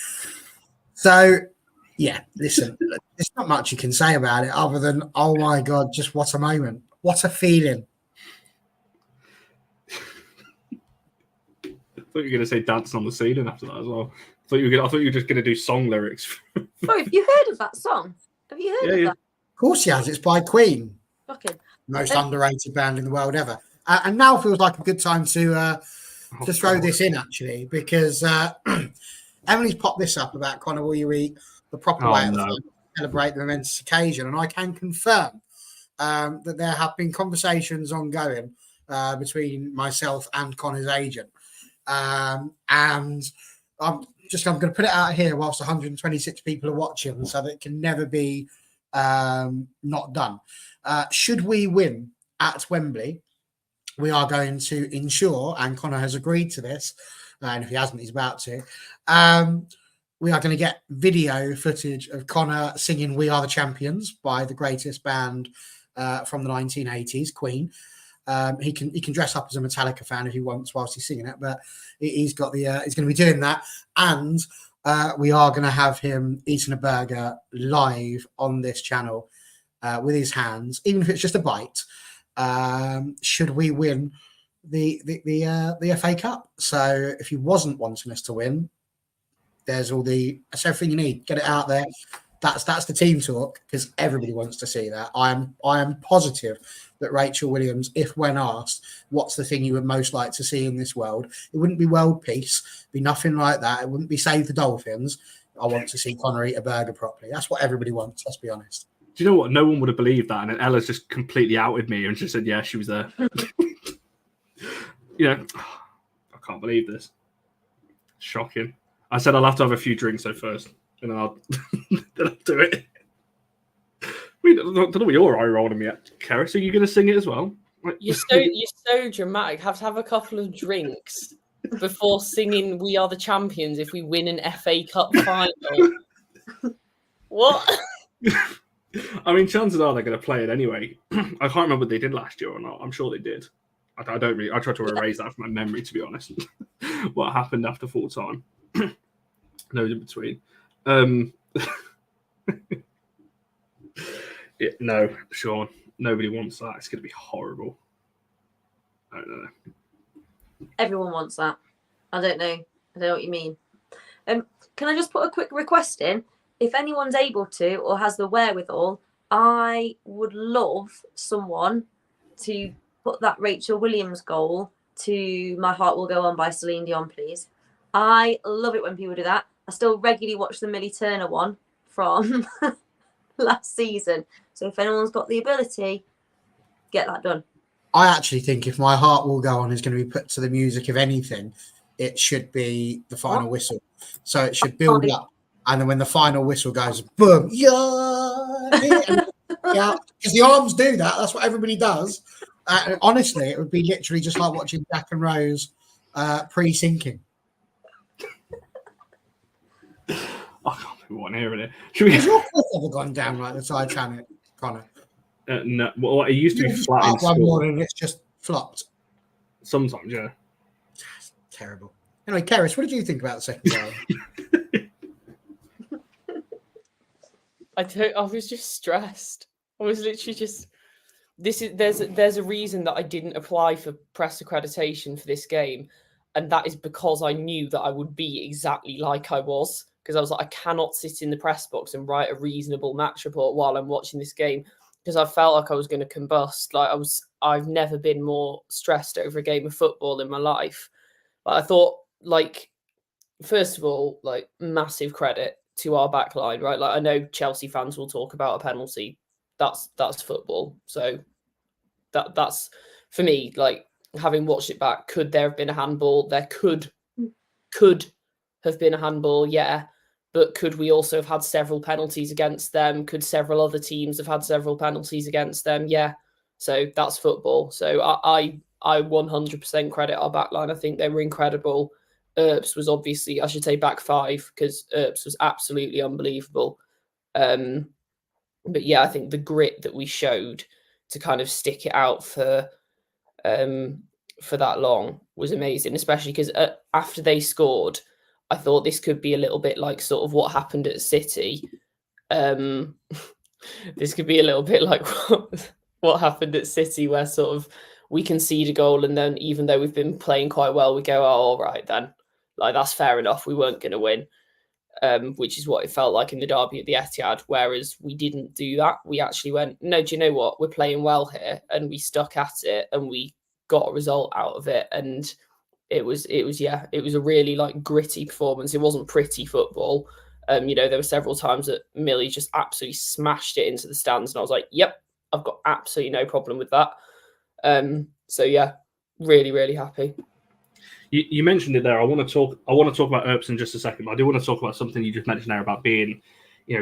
So, yeah, listen, there's not much you can say about it other than, oh my God, just what a moment. What a feeling. I thought you were going to say dancing on the ceiling after that as well. I thought you were just going to do song lyrics. Oh, have you heard of that song? Have you heard of that? Of course he has. It's by Queen. Fucking Most underrated band in the world ever. And now feels like a good time to throw this in, actually, because Emily's popped this up about Connor, will you eat the proper way to celebrate the momentous occasion? And I can confirm that there have been conversations ongoing between myself and Connor's agent. And I'm going to put it out here whilst 126 people are watching so that it can never be not done. Should we win at Wembley, we are going to ensure, and Connor has agreed to this, and if he hasn't, he's about to, we are going to get video footage of Connor singing We Are the Champions by the greatest band from the 1980s, Queen. He can dress up as a Metallica fan if he wants whilst he's singing it, but he's going to be doing that. And we are going to have him eating a burger live on this channel with his hands, even if it's just a bite, should we win the FA Cup. So if he wasn't wanting us to win, that's everything you need. Get it out there. That's the team talk, because everybody wants to see that. I am positive that Rachel Williams, if when asked, what's the thing you would most like to see in this world, it wouldn't be world peace, be nothing like that. It wouldn't be save the dolphins. I want to see Connor eat a burger properly. That's what everybody wants, let's be honest. Do you know what? No one would have believed that. And then Ella's just completely outed me and just said, yeah, she was there. I can't believe this. Shocking. I said I'll have to have a few drinks though first, and then I'll do it. I don't know what your eye rolling me at, Kerry. So you're going to sing it as well? You're so dramatic. Have to have a couple of drinks before singing "We Are the Champions" if we win an FA Cup final. What? I mean, chances are they're going to play it anyway. I can't remember what they did last year or not. I'm sure they did. I try to erase that from my memory, to be honest. What happened after full time? No in between. No, Sean. Nobody wants that. It's going to be horrible. I don't know. Everyone wants that. I don't know what you mean. Can I just put a quick request in? If anyone's able to or has the wherewithal, I would love someone to put that Rachel Williams goal to My Heart Will Go On by Celine Dion, please. I love it when people do that. I still regularly watch the Millie Turner one from last season. So if anyone's got the ability, get that done. I actually think if My Heart Will Go On is going to be put to the music of anything, it should be the final whistle. So it should build up, and then when the final whistle goes, boom, yeah, because the arms do that. That's what everybody does. Honestly, it would be literally just like watching Jack and Rose pre-syncing. I can't remember what I'm hearing it. Should Has we? your cliff ever gone down like the Titanic, Connor? No, well, it used to be Just flat in up one school. morning, it's just flopped. Sometimes, yeah. Terrible. Anyway, Keris, what did you think about the second goal? I was just stressed. I was literally just. There's a reason that I didn't apply for press accreditation for this game, and that is because I knew that I would be exactly like I was. Because I was like, I cannot sit in the press box and write a reasonable match report while I'm watching this game, because I felt like I was going to combust. I've never been more stressed over a game of football in my life. But I thought, first of all, massive credit to our back line, right? I know Chelsea fans will talk about a penalty. That's football. So that's for me, having watched it back, could there have been a handball? There could have been a handball, yeah. But could we also have had several penalties against them? Could several other teams have had several penalties against them? Yeah. So that's football. So I 100% credit our backline. I think they were incredible. Earps was obviously, I should say, back five, because Earps was absolutely unbelievable. But yeah, I think the grit that we showed to kind of stick it out for that long was amazing, especially because after they scored, I thought this could be a little bit like sort of what happened at City. This could be a little bit like what happened at City, where sort of we concede a goal, and then even though we've been playing quite well, we go, oh, all right then, that's fair enough. We weren't going to win, which is what it felt like in the derby at the Etihad. Whereas we didn't do that. We actually went, no, do you know what? We're playing well here, and we stuck at it, and we got a result out of it. And it was a really gritty performance. It wasn't pretty football. There were several times that Millie just absolutely smashed it into the stands, and I was like, yep, I've got absolutely no problem with that. So yeah, really, really happy. You mentioned it there. I want to talk about Earps in just a second, but I do want to talk about something you just mentioned there about being,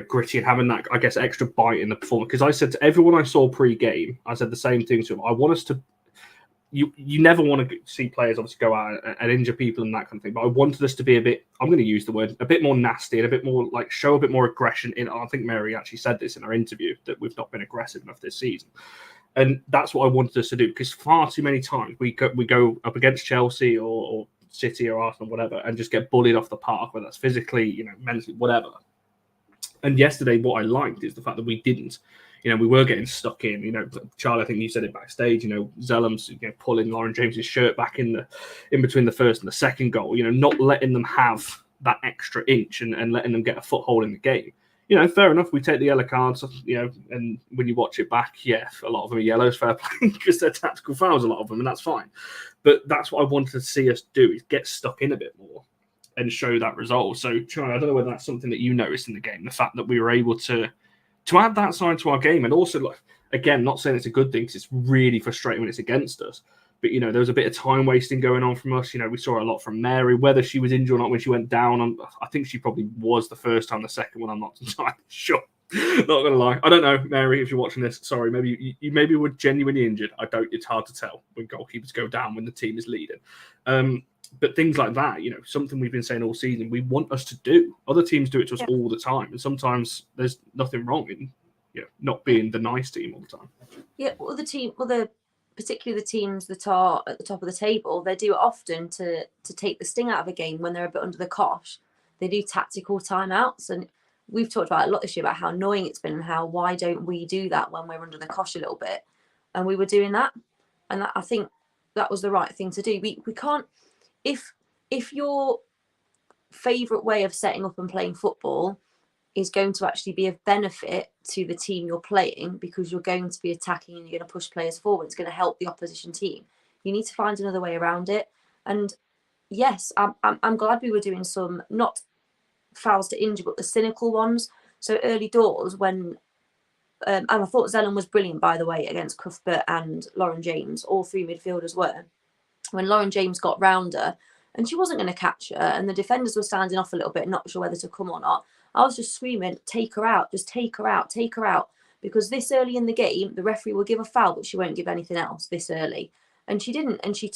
gritty and having that, I guess, extra bite in the performance. Because I said to everyone I saw pre-game, I said the same thing to them. I want us to. You never want to see players obviously go out and injure people and that kind of thing. But I wanted us to be a bit, I'm going to use the word, a bit more nasty and a bit more show a bit more aggression. I think Mary actually said this in our interview, that we've not been aggressive enough this season. And that's what I wanted us to do, because far too many times we go up against Chelsea or City or Arsenal, whatever, and just get bullied off the park, whether that's physically, mentally, whatever. And yesterday, what I liked is the fact that we didn't. We were getting stuck in. Charlie, I think you said it backstage. Zellum's pulling Lauren James's shirt back in between the first and the second goal. Not letting them have that extra inch and letting them get a foothold in the game. Fair enough. We take the yellow cards, and when you watch it back, yeah, a lot of them are yellows, fair play, because they're tactical fouls, a lot of them, and that's fine. But that's what I wanted to see us do, is get stuck in a bit more and show that result. So, Charlie, I don't know whether that's something that you noticed in the game, the fact that we were able to add that side to our game. And also, again, not saying it's a good thing, because it's really frustrating when it's against us. But, there was a bit of time wasting going on from us. We saw a lot from Mary, whether she was injured or not when she went down. I think she probably was the first time. The second one, I'm not entirely sure. Not going to lie. I don't know, Mary, if you're watching this. Sorry, maybe you maybe were genuinely injured. I don't. It's hard to tell when goalkeepers go down when the team is leading. But things like that, something we've been saying all season, we want us to do. Other teams do it to us all the time. And sometimes there's nothing wrong in not being the nice team all the time. Yeah, particularly the teams that are at the top of the table, they do it often to take the sting out of a game when they're a bit under the cosh. They do tactical timeouts, and we've talked about it a lot this year about how annoying it's been and why don't we do that when we're under the cosh a little bit. And we were doing that, and I think that was the right thing to do. We can't, if your favourite way of setting up and playing football is going to actually be of benefit to the team you're playing, because you're going to be attacking and you're going to push players forward, it's going to help the opposition team. You need to find another way around it. And yes, I'm glad we were doing some, not fouls to injure, but the cynical ones. So early doors, when and I thought Zelen was brilliant, by the way, against Cuthbert and Lauren James. All three midfielders were. When Lauren James got round her, and she wasn't going to catch her, and the defenders were standing off a little bit, not sure whether to come or not, I was just screaming, take her out, just take her out, take her out. Because this early in the game, the referee will give a foul, but she won't give anything else this early. And she didn't. And she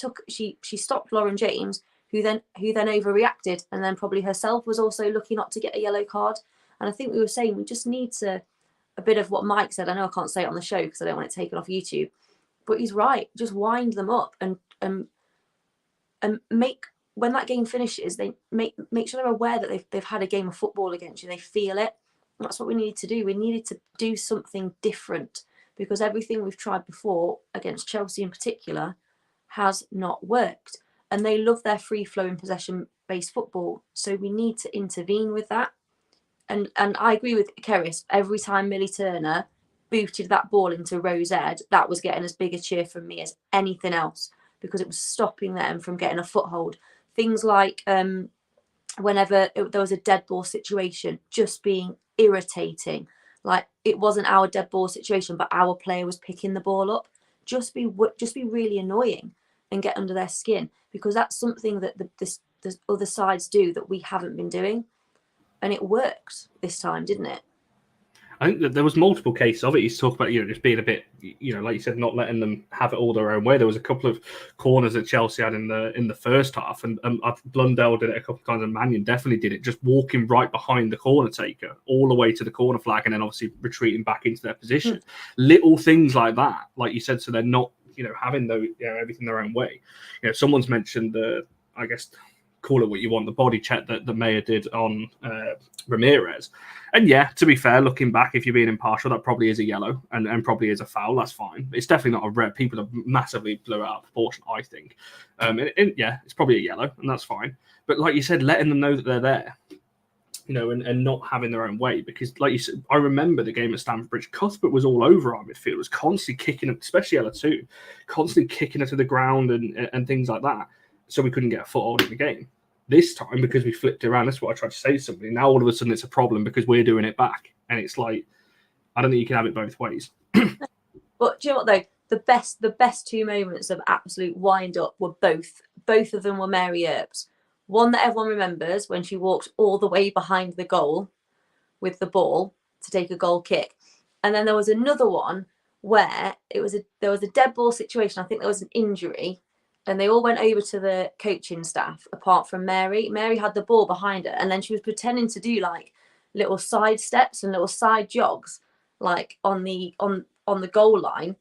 stopped Lauren James, who then overreacted, and then probably herself was also looking up to get a yellow card. And I think we were saying we just need to, a bit of what Mike said. I know I can't say it on the show because I don't want it taken off YouTube, but he's right. Just wind them up and make, when that game finishes, they make sure they're aware that they've had a game of football against you. They feel it. That's what we needed to do. We needed to do something different, because everything we've tried before, against Chelsea in particular, has not worked. And they love their free-flowing possession-based football. So we need to intervene with that. And I agree with Keris. Every time Millie Turner booted that ball into Rose Ed, that was getting as big a cheer from me as anything else, because it was stopping them from getting a foothold. Things like whenever there was a dead ball situation, just being irritating. Like, it wasn't our dead ball situation, but our player was picking the ball up. Just be really annoying and get under their skin, because that's something that the other sides do that we haven't been doing, and it worked this time, didn't it? I think that there was multiple cases of it. He's talked about, just being a bit, like you said, not letting them have it all their own way. There was a couple of corners that Chelsea had in the first half, and Blundell did it a couple of times, and Mannion definitely did it, just walking right behind the corner taker all the way to the corner flag, and then obviously retreating back into their position. Little things like that, like you said, so they're not, having everything their own way. Someone's mentioned I guess, call it what you want, the body check that the mayor did on Ramirez. And yeah, to be fair, looking back, if you're being impartial, that probably is a yellow and probably is a foul. That's fine. It's definitely not a red. People have massively blew it out of proportion, I think. And yeah, it's probably a yellow, and that's fine. But like you said, letting them know that they're there, and not having their own way. Because like you said, I remember the game at Stamford Bridge, Cuthbert was all over our midfield, was constantly kicking it, especially Ella2, constantly kicking it to the ground and things like that. So we couldn't get a foothold in the game. This time, because we flipped it around, that's what I tried to say to somebody. Now all of a sudden it's a problem because we're doing it back. And it's like, I don't think you can have it both ways. But do you know what though? The best two moments of absolute wind up were both of them were Mary Earps. One that everyone remembers, when she walked all the way behind the goal with the ball to take a goal kick. And then there was another one where there was a dead ball situation. I think there was an injury. And they all went over to the coaching staff, apart from Mary. Mary had the ball behind her, and then she was pretending to do like little side steps and little side jogs, like on the goal line,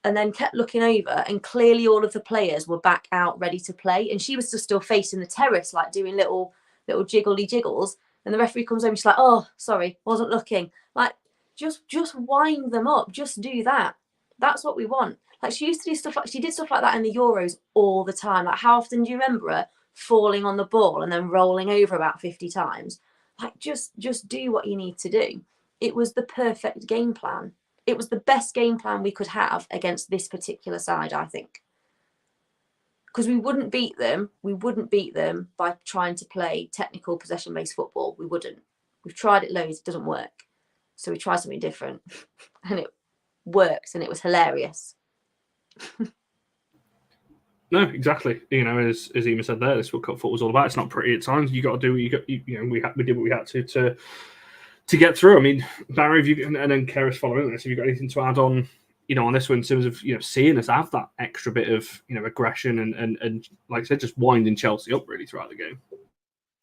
and then kept looking over. And clearly, all of the players were back out, ready to play, and she was just still facing the terrace, like doing little jiggly jiggles. And the referee comes over, and she's like, "Oh, sorry, wasn't looking." Like, just wind them up. Just do that. That's what we want. Like, she used to do stuff like, she did stuff like that in the Euros all the time. Like, how often do you remember her falling on the ball and then rolling over about 50 times? Like, just do what you need to do. It was the perfect game plan. It was the best game plan we could have against this particular side, I think. Because we wouldn't beat them by trying to play technical possession-based football. We wouldn't. We've tried it loads, it doesn't work. So we tried something different. And it worked, and it was hilarious. No, exactly. As Emma said there, this is what cup football was all about. It's not pretty at times. You got to do what you got. We did what we had to get through. I mean, Barry, and then Keris following this, have you got anything to add on? On this one, in terms of seeing us have that extra bit of aggression and like I said, just winding Chelsea up really throughout the game.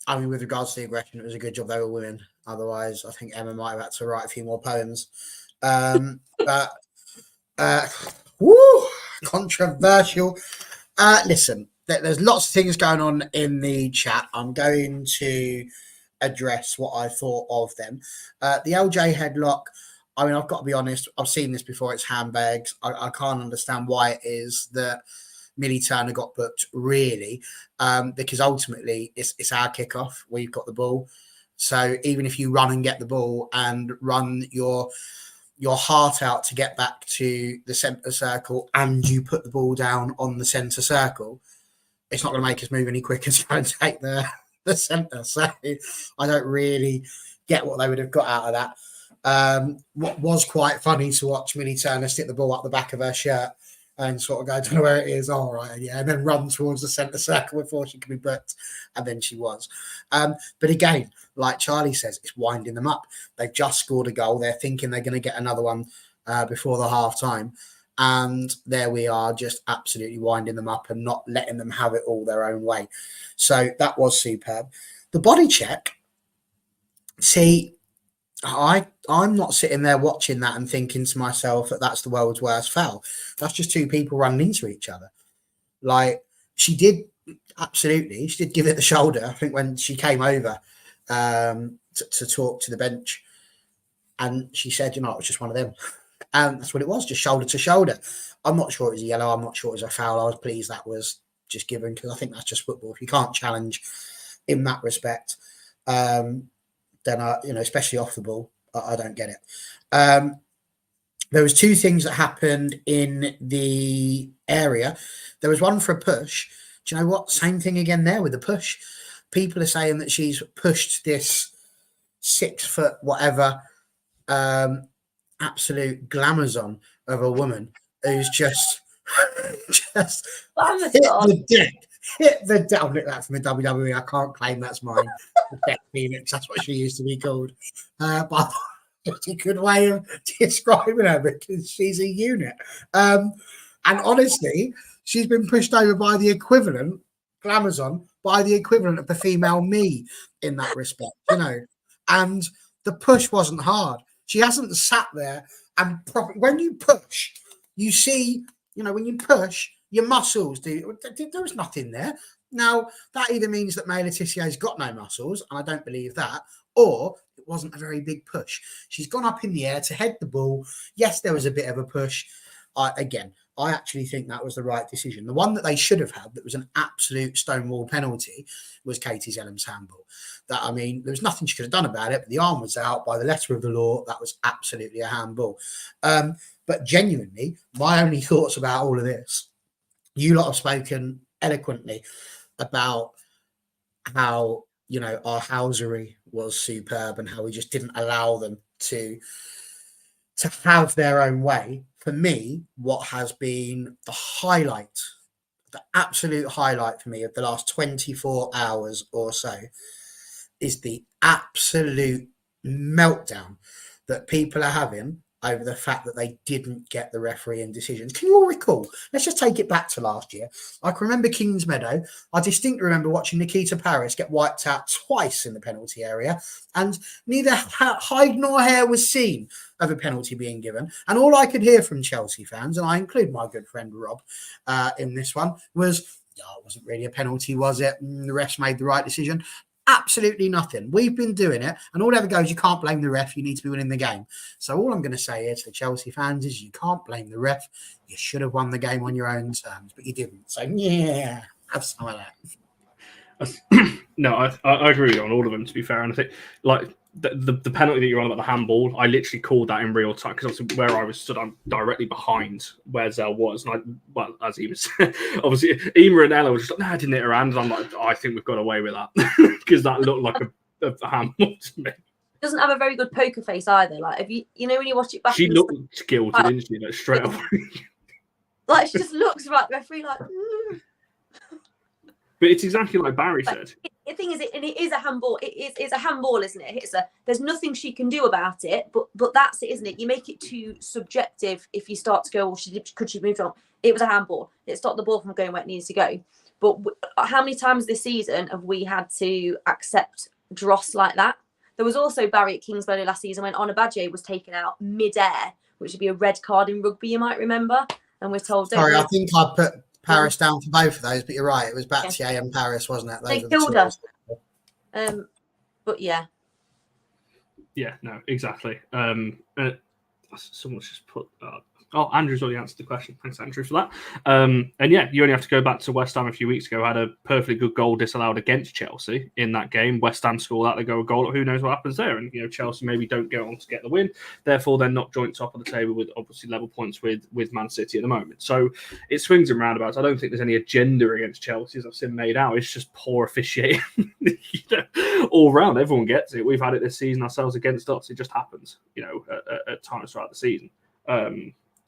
I mean, with regards to the aggression, it was a good job they were women. Otherwise, I think Emma might have had to write a few more poems. Woo! Controversial. Listen, there's lots of things going on in the chat. I'm going to address what I thought of them. The LJ headlock, I mean, I've got to be honest, I've seen this before. It's handbags. I can't understand why it is that Millie Turner got booked, really, because ultimately it's our kickoff. We've got the ball. So even if you run and get the ball and run your heart out to get back to the centre circle and you put the ball down on the centre circle, it's not going to make us move any quicker to go and take the centre. So I don't really get what they would have got out of that. What was quite funny to watch Millie Turner stick the ball up the back of her shirt and sort of go, I don't know where it is. All right, yeah, and then run towards the centre circle before she could be booked, and then she was. But again, like Charlie says, it's winding them up. They've just scored a goal. They're thinking they're going to get another one before the half time. And there we are, just absolutely winding them up and not letting them have it all their own way. So that was superb. The body check, see, I'm not sitting there watching that and thinking to myself that that's the world's worst foul. That's just two people running into each other. Like, she did, absolutely, she did give it the shoulder, I think, when she came over to talk to the bench. And she said, you know, it was just one of them. And that's what it was, just shoulder to shoulder. I'm not sure it was a yellow. I'm not sure it was a foul. I was pleased that was just given, because I think that's just football. If you can't challenge in that respect, then, especially off the ball, I don't get it. There was two things that happened in the area. There was one for a push. Do you know what? Same thing again there with the push. People are saying that she's pushed this 6 foot whatever absolute glamazon of a woman who's just hit the deck. I'll nick that from the WWE. I can't claim that's mine. Beth Phoenix, that's what she used to be called. But it's a good way of describing her, because she's a unit. And honestly, she's been pushed over by the equivalent, glamazon, by the equivalent of the female me in that respect, And the push wasn't hard. She hasn't sat there and when you push, you see, when you push, your muscles there was nothing there. Now, that either means that May Letitier's got no muscles, and I don't believe that, or it wasn't a very big push. She's gone up in the air to head the ball. Yes, there was a bit of a push. I actually think that was the right decision. The one that they should have had that was an absolute stonewall penalty was Katie Zellam's handball. There was nothing she could have done about it, but the arm was out by the letter of the law. That was absolutely a handball. But genuinely, my only thoughts about all of this, you lot have spoken eloquently about how, our housery was superb and how we just didn't allow them to have their own way. For me, what has been the highlight, the absolute highlight for me of the last 24 hours or so, is the absolute meltdown that people are having over the fact that they didn't get the refereeing decisions. Can you all recall? Let's just take it back to last year. I can remember Kingsmeadow. I distinctly remember watching Nikita Paris get wiped out twice in the penalty area, and neither hide nor hair was seen of a penalty being given. And all I could hear from Chelsea fans, and I include my good friend Rob in this one, was, it wasn't really a penalty, was it? The refs made the right decision. Absolutely nothing. We've been doing it, and all ever goes, you can't blame the ref, you need to be winning the game. So all I'm going to say here to the Chelsea fans is, you can't blame the ref. You should have won the game on your own terms, but you didn't. So yeah, have some of that. No, I agree with you on all of them, to be fair. And I think, like, the penalty that you're on about the handball, I literally called that in real time, because obviously where I was stood, I'm directly behind where Zell was. And as he was, obviously, Ema and Ella were just like, no, I didn't hit her hand. And I'm like, I think we've got away with that, because that looked like a handball to me. Doesn't have a very good poker face either. Like, if you when you watch it back, she looked guilty, didn't she? Like, straight away. Like, she just looks right, the referee, like. But it's exactly like Barry said. The thing is, it is a handball. It's a handball, isn't it? There's nothing she can do about it. But that's it, isn't it? You make it too subjective if you start to go, could she move on? It was a handball. It stopped the ball from going where it needs to go. But how many times this season have we had to accept dross like that? There was also Barry at Kingsmeadow last season when Onabaje was taken out mid-air, which would be a red card in rugby, you might remember. And we're told, sorry, I think I put Paris down for both of those, but you're right. It was Batier and Paris, wasn't it? They killed her. But yeah. Yeah, no, exactly. Someone's just put... Andrew's already answered the question. Thanks, Andrew, for that. And yeah, you only have to go back to West Ham a few weeks ago. Had a perfectly good goal disallowed against Chelsea in that game. West Ham score that, they go a goal. Who knows what happens there? And Chelsea maybe don't go on to get the win. Therefore, they're not joint top of the table with obviously level points with Man City at the moment. So it swings and roundabouts. I don't think there's any agenda against Chelsea, as I've seen made out. It's just poor officiating. all round. Everyone gets it. We've had it this season ourselves against us. It just happens, at times throughout the season.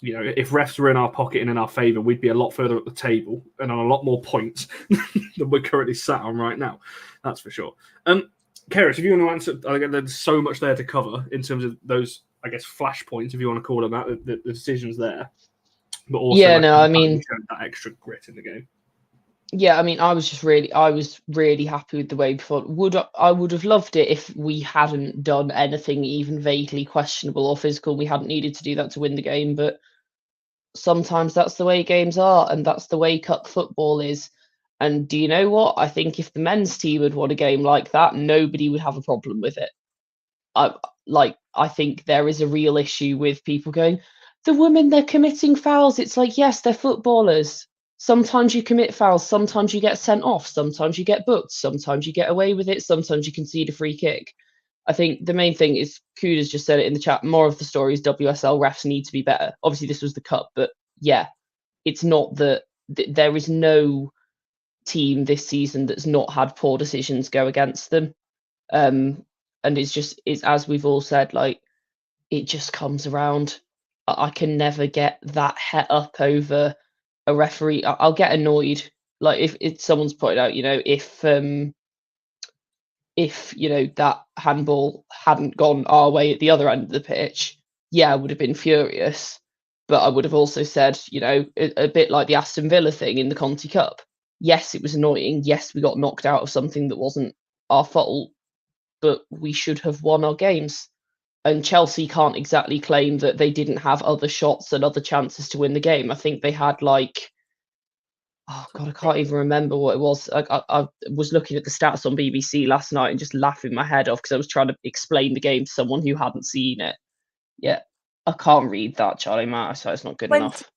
If refs were in our pocket and in our favour, we'd be a lot further up the table and on a lot more points than we're currently sat on right now. That's for sure. Keris, if you want to answer, there's so much there to cover in terms of those, I guess, flashpoints, if you want to call them that, the decisions there. But also, showed that extra grit in the game. Yeah, I mean, I was really happy with the way before. I would have loved it if we hadn't done anything even vaguely questionable or physical. We hadn't needed to do that to win the game, but sometimes that's the way games are, and that's the way cup football is. And do you know what? I think if the men's team had won a game like that, nobody would have a problem with it. I think there is a real issue with people going, the women, they're committing fouls. It's like, yes, they're footballers. Sometimes you commit fouls, sometimes you get sent off, sometimes you get booked, sometimes you get away with it, sometimes you concede a free kick. I think the main thing is, Kuda's just said it in the chat, more of the story is WSL refs need to be better. Obviously, this was the cup, but yeah, it's not that there is no team this season that's not had poor decisions go against them. And it's as we've all said, like, it just comes around. I can never get that het up over a referee. I'll get annoyed, like if someone's pointed out, if that handball hadn't gone our way at the other end of the pitch, I would have been furious. But I would have also said, a bit like the Aston Villa thing in the Conti Cup. Yes, it was annoying. Yes, we got knocked out of something that wasn't our fault, but we should have won our games. And Chelsea can't exactly claim that they didn't have other shots and other chances to win the game. I think they had I can't even remember what it was. I was looking at the stats on BBC last night and just laughing my head off because I was trying to explain the game to someone who hadn't seen it. Yeah, I can't read that, Charlie Matt, so it's not good enough.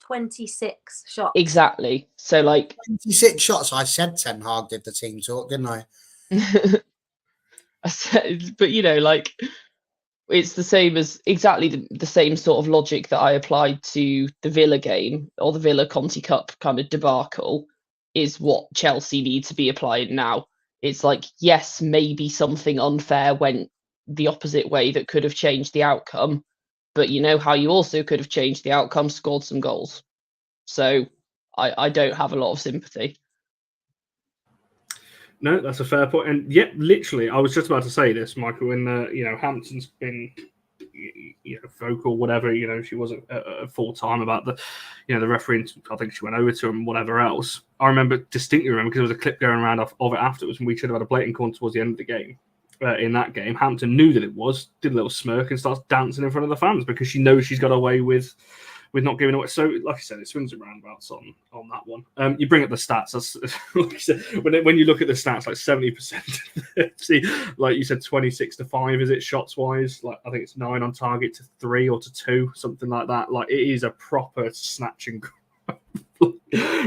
26 shots. Exactly. So 26 shots. I said Ten Hag did the team talk, didn't I? I said, but it's the same as exactly the same sort of logic that I applied to the Villa game or the Villa Conti Cup kind of debacle is what Chelsea need to be applying now. It's like, yes, maybe something unfair went the opposite way that could have changed the outcome, but you know how you also could have changed the outcome, scored some goals. So I don't have a lot of sympathy. No, that's a fair point. And yeah, literally, I was just about to say this, Michael, when Hampton's been vocal, whatever, she wasn't full time about the referee. I think she went over to him, whatever else. I distinctly remember because there was a clip going around of it afterwards, and we should have had a blatant corner towards the end of the game. In that game, Hampton knew that it was, did a little smirk and starts dancing in front of the fans because she knows she's got away with not giving away. So, like I said, it swings and roundabouts on that one. You bring up the stats. That's, like you said, when you look at the stats, like 70%. See, like you said, 26-5 is it shots wise? Like I think it's 9 on target to 3 or to 2, something like that. Like it is a proper snatching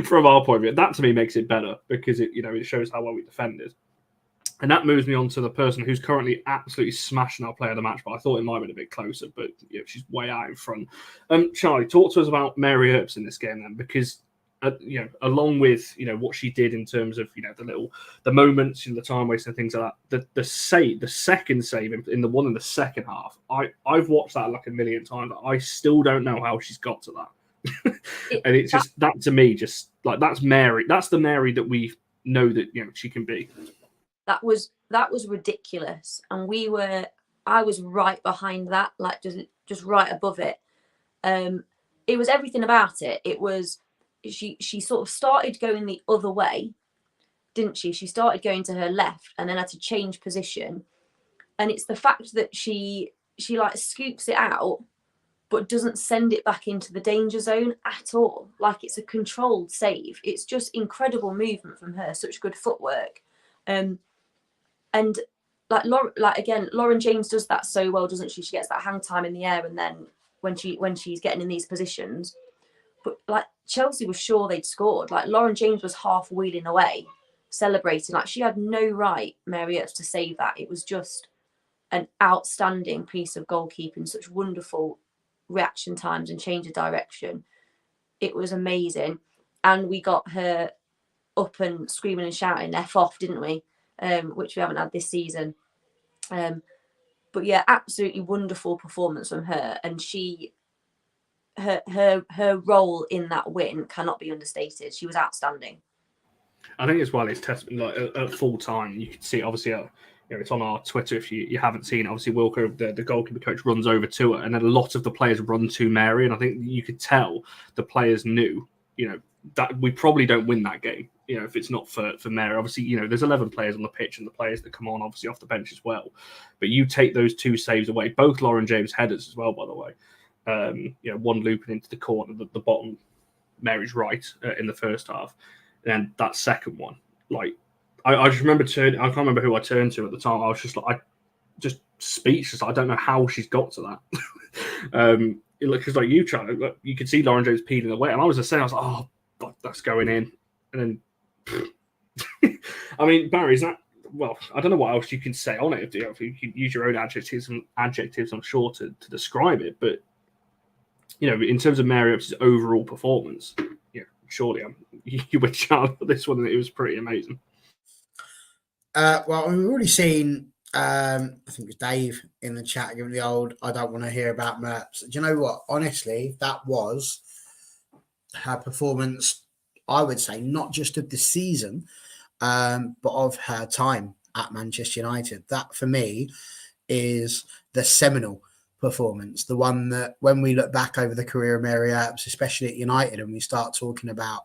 from our point of view. That to me makes it better because it shows how well we defended. And that moves me on to the person who's currently absolutely smashing our player of the match, but I thought it might have been a bit closer, but she's way out in front. Charlie, talk to us about Mary Earps in this game then, because along with what she did in terms of the moments, the time waste and things like that. The second save in the one in the second half, I've watched that like a million times. I still don't know how she's got to that, and it's just that to me, just like that's Mary. That's the Mary that we know that she can be. That was ridiculous, and I was right behind that, like just right above it. It was everything about it. It was she sort of started going the other way, didn't she? She started going to her left and then had to change position, and it's the fact that she like scoops it out, but doesn't send it back into the danger zone at all. Like it's a controlled save. It's just incredible movement from her. Such good footwork. And Lauren James does that so well, doesn't she? She gets that hang time in the air, and then when she's getting in these positions, but like Chelsea was sure they'd scored. Like Lauren James was half wheeling away, celebrating. Like she had no right, Mary Earps, to save that. It was just an outstanding piece of goalkeeping, such wonderful reaction times and change of direction. It was amazing, and we got her up and screaming and shouting F off, didn't we? which we haven't had this season. But yeah, absolutely wonderful performance from her, and her role in that win cannot be understated. She was outstanding. I think as well, it's testament like at full time. You can see obviously, it's on our Twitter if you haven't seen. Obviously, Wilco, the goalkeeper coach, runs over to her, and then a lot of the players run to Mary, and I think you could tell the players knew, that we probably don't win that game. If it's not for Mary. Obviously, there's 11 players on the pitch, and the players that come on obviously off the bench as well. But you take those 2 saves away, both Lauren James headers as well, by the way. One looping into the corner, the bottom, Mary's right in the first half. And that second one, like, I just remember turning. I can't remember who I turned to at the time. I was just like, just speechless. I don't know how she's got to that. Because like you, Charlie, look, you could see Lauren James peeling away, and I was just saying, I was like, oh, God, that's going in. And then, I mean, Barry, is that? Well, I don't know what else you can say on it. If you can use your own adjectives, I'm sure to describe it. But in terms of Mary Earps' overall performance, surely you were Charlie for this one, and it was pretty amazing. Well, we've already seen, I think it was Dave in the chat giving the old, I don't want to hear about Merps. Do you know what? Honestly, that was her performance, I would say, not just of the season, but of her time at Manchester United. That, for me, is the seminal performance, the one that when we look back over the career of Mary Earps, especially at United, and we start talking about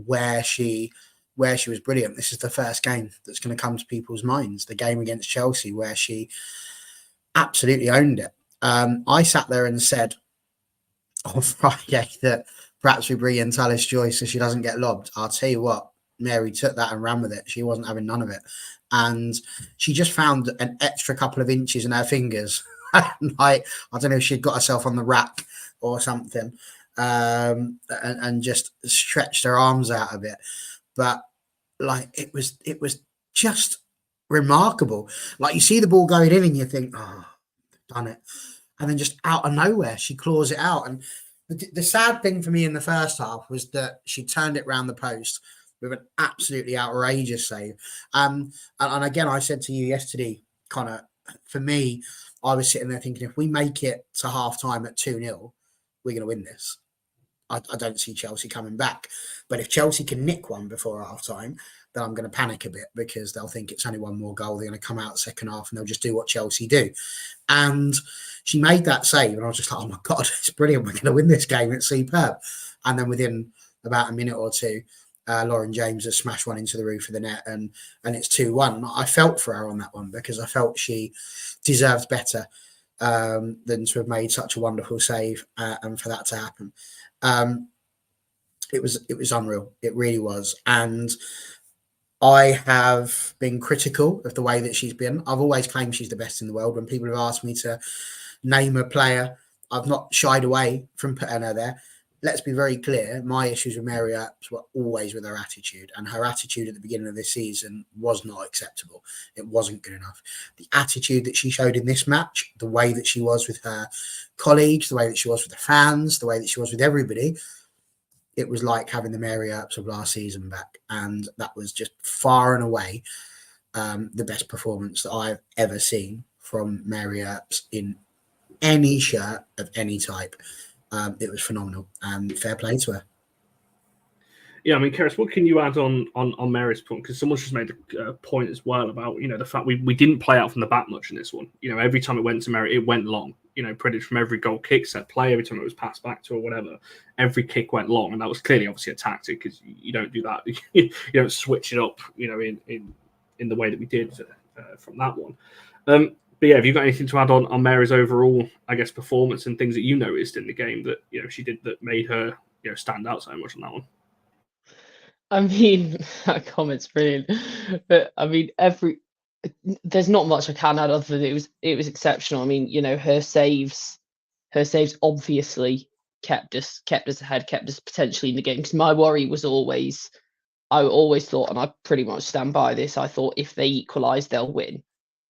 where she was brilliant, this is the first game that's going to come to people's minds, the game against Chelsea, where she absolutely owned it. I sat there and said on Friday that perhaps we bring in Talis Joyce so she doesn't get lobbed. I'll tell you what, Mary took that and ran with it. She wasn't having none of it. And she just found an extra couple of inches in her fingers. I don't know if she'd got herself on the rack or something, and just stretched her arms out a bit. But like it was just remarkable. Like you see the ball going in and you think, oh, done it. And then just out of nowhere, she claws it out. And the sad thing for me in the first half was that she turned it round the post with an absolutely outrageous save. And again, I said to you yesterday, Connor, for me, I was sitting there thinking, if we make it to half time at 2-0, we're going to win this. I don't see Chelsea coming back. But if Chelsea can nick one before half time, then I'm going to panic a bit because they'll think it's only one more goal. They're going to come out second half and they'll just do what Chelsea do. And she made that save and I was just like, oh my God, it's brilliant. We're going to win this game. It's superb. And then within about a minute or two, Lauren James has smashed one into the roof of the net and it's 2-1. I felt for her on that one because I felt she deserved better than to have made such a wonderful save and for that to happen. It was unreal. It really was. And I have been critical of the way that she's been. I've always claimed she's the best in the world. When people have asked me to name a player, I've not shied away from putting her there. Let's be very clear. My issues with Mary Earps were always with her attitude, and her attitude at the beginning of this season was not acceptable. It wasn't good enough. The attitude that she showed in this match, the way that she was with her colleagues, the way that she was with the fans, the way that she was with everybody, it was like having the Mary Earps of last season back. And that was just far and away the best performance that I've ever seen from Mary Earps in any shirt of any type. It was phenomenal and fair play to her. Yeah, I mean, Keris, what can you add on Mary's point? Because someone's just made a point as well about, the fact we didn't play out from the back much in this one. Every time it went to Mary, it went long. Pretty much from every goal kick, set play, every time it was passed back to her, whatever, every kick went long. And that was clearly obviously a tactic because you don't do that. You don't switch it up, in the way that we did from that one. But yeah, have you got anything to add on Mary's overall, I guess, performance and things that you noticed in the game that she did that made her stand out so much on that one? I mean, that comment's brilliant, but I mean, there's not much I can add other than it was exceptional. I mean, her saves obviously kept us ahead, kept us potentially in the game. Because my worry was I always thought, and I pretty much stand by this, I thought if they equalise, they'll win.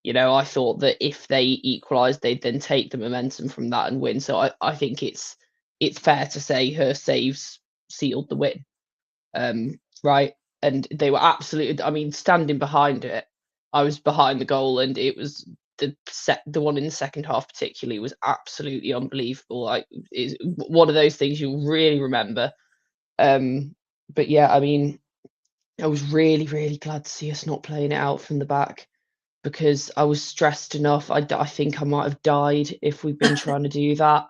I thought that if they equalised, they'd then take the momentum from that and win. So I think it's fair to say her saves sealed the win. Right. and they were absolutely. I mean, standing behind it, I was behind the goal, and it was the one in the second half particularly was absolutely unbelievable. Like, is one of those things you'll really remember. But yeah, I mean, I was really, really glad to see us not playing it out from the back, because I was stressed enough. I think I might have died if we'd been trying to do that.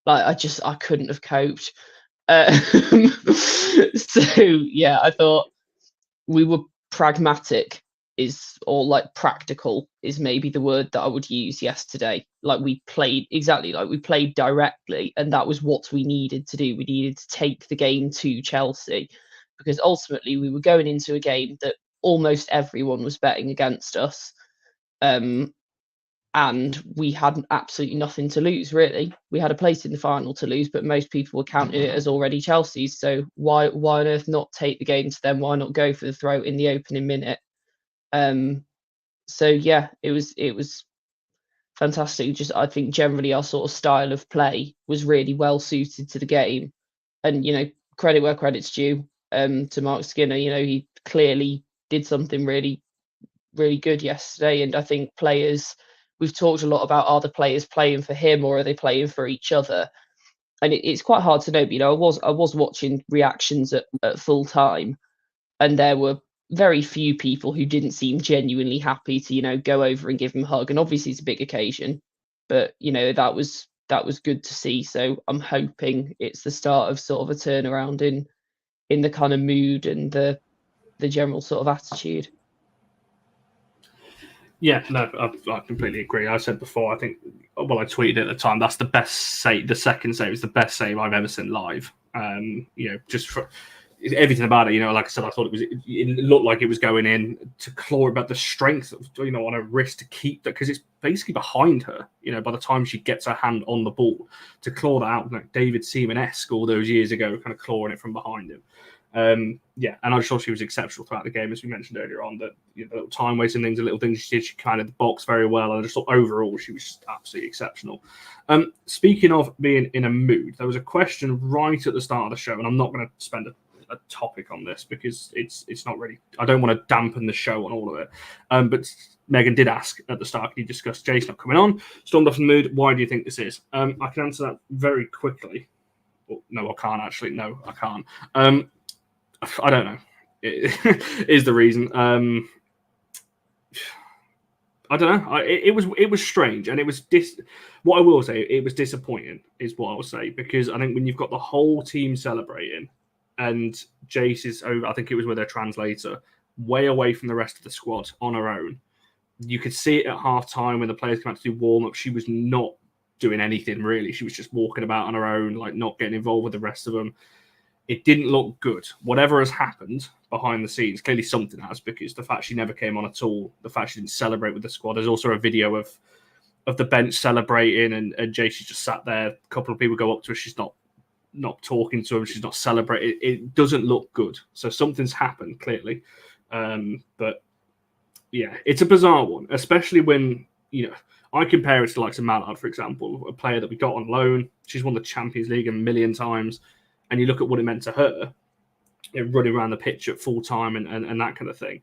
Like, I couldn't have coped. So yeah, I thought we were pragmatic or like practical is maybe the word that I would use yesterday. Like, we played directly, and that was what we needed to do. We needed to take the game to Chelsea, because ultimately we were going into a game that almost everyone was betting against us. And we had absolutely nothing to lose, really. We had a place in the final to lose, but most people were counting it as already Chelsea's. So why on earth not take the game to them? Why not go for the throw in the opening minute? So yeah, it was fantastic. Just, I think generally our sort of style of play was really well suited to the game. And, you know, credit where credit's due, to Mark Skinner. You know, he clearly did something really, really good yesterday. And I think we've talked a lot about, are the players playing for him or are they playing for each other? And it's quite hard to know. But, you know, I was watching reactions at full time, and there were very few people who didn't seem genuinely happy to, you know, go over and give him a hug. And obviously it's a big occasion, but, you know, that was good to see. So I'm hoping it's the start of sort of a turnaround in the kind of mood and the general sort of attitude. Yeah, no, I completely agree. I said before, I think, well, I tweeted at the time, that's the best save. The second save is the best save I've ever seen live. You know, just for everything about it, you know, like I said, I thought it looked like it was going in to claw it, but the strength of, you know, on her wrist to keep that, because it's basically behind her, you know, by the time she gets her hand on the ball, to claw that out, like David Seaman-esque all those years ago, kind of clawing it from behind him. Yeah, and I just thought she was exceptional throughout the game, as we mentioned earlier on, that, you know, time wasting things, the little things she did, she kind of the box very well, and I just thought overall she was just absolutely exceptional. Speaking of being in a mood, there was a question right at the start of the show, and I'm not going to spend a topic on this because it's not really, I don't want to dampen the show on all of it. But Megan did ask at the start, can you discuss Jace not coming on? Stormed off the mood. Why do you think this is? I can answer that very quickly. Well, no, I can't actually. No, I can't. I don't know. It is the reason. I don't know. It was strange, and it was what I will say, it was disappointing, is what I will say, because I think when you've got the whole team celebrating, and Jace is over, I think it was with her translator, way away from the rest of the squad on her own. You could see it at half time when the players came out to do warm up. She was not doing anything really. She was just walking about on her own, like not getting involved with the rest of them. It didn't look good. Whatever has happened behind the scenes, clearly something has, because the fact she never came on at all, the fact she didn't celebrate with the squad. There's also a video of the bench celebrating, and Jace just sat there. A couple of people go up to her. She's not talking to him. She's not celebrating. It doesn't look good. So something's happened, clearly. But yeah, it's a bizarre one, especially when, you know, I compare it to like Mallard, for example, a player that we got on loan. She's won the Champions League a million times. And you look at what it meant to her, you know, running around the pitch at full time and that kind of thing.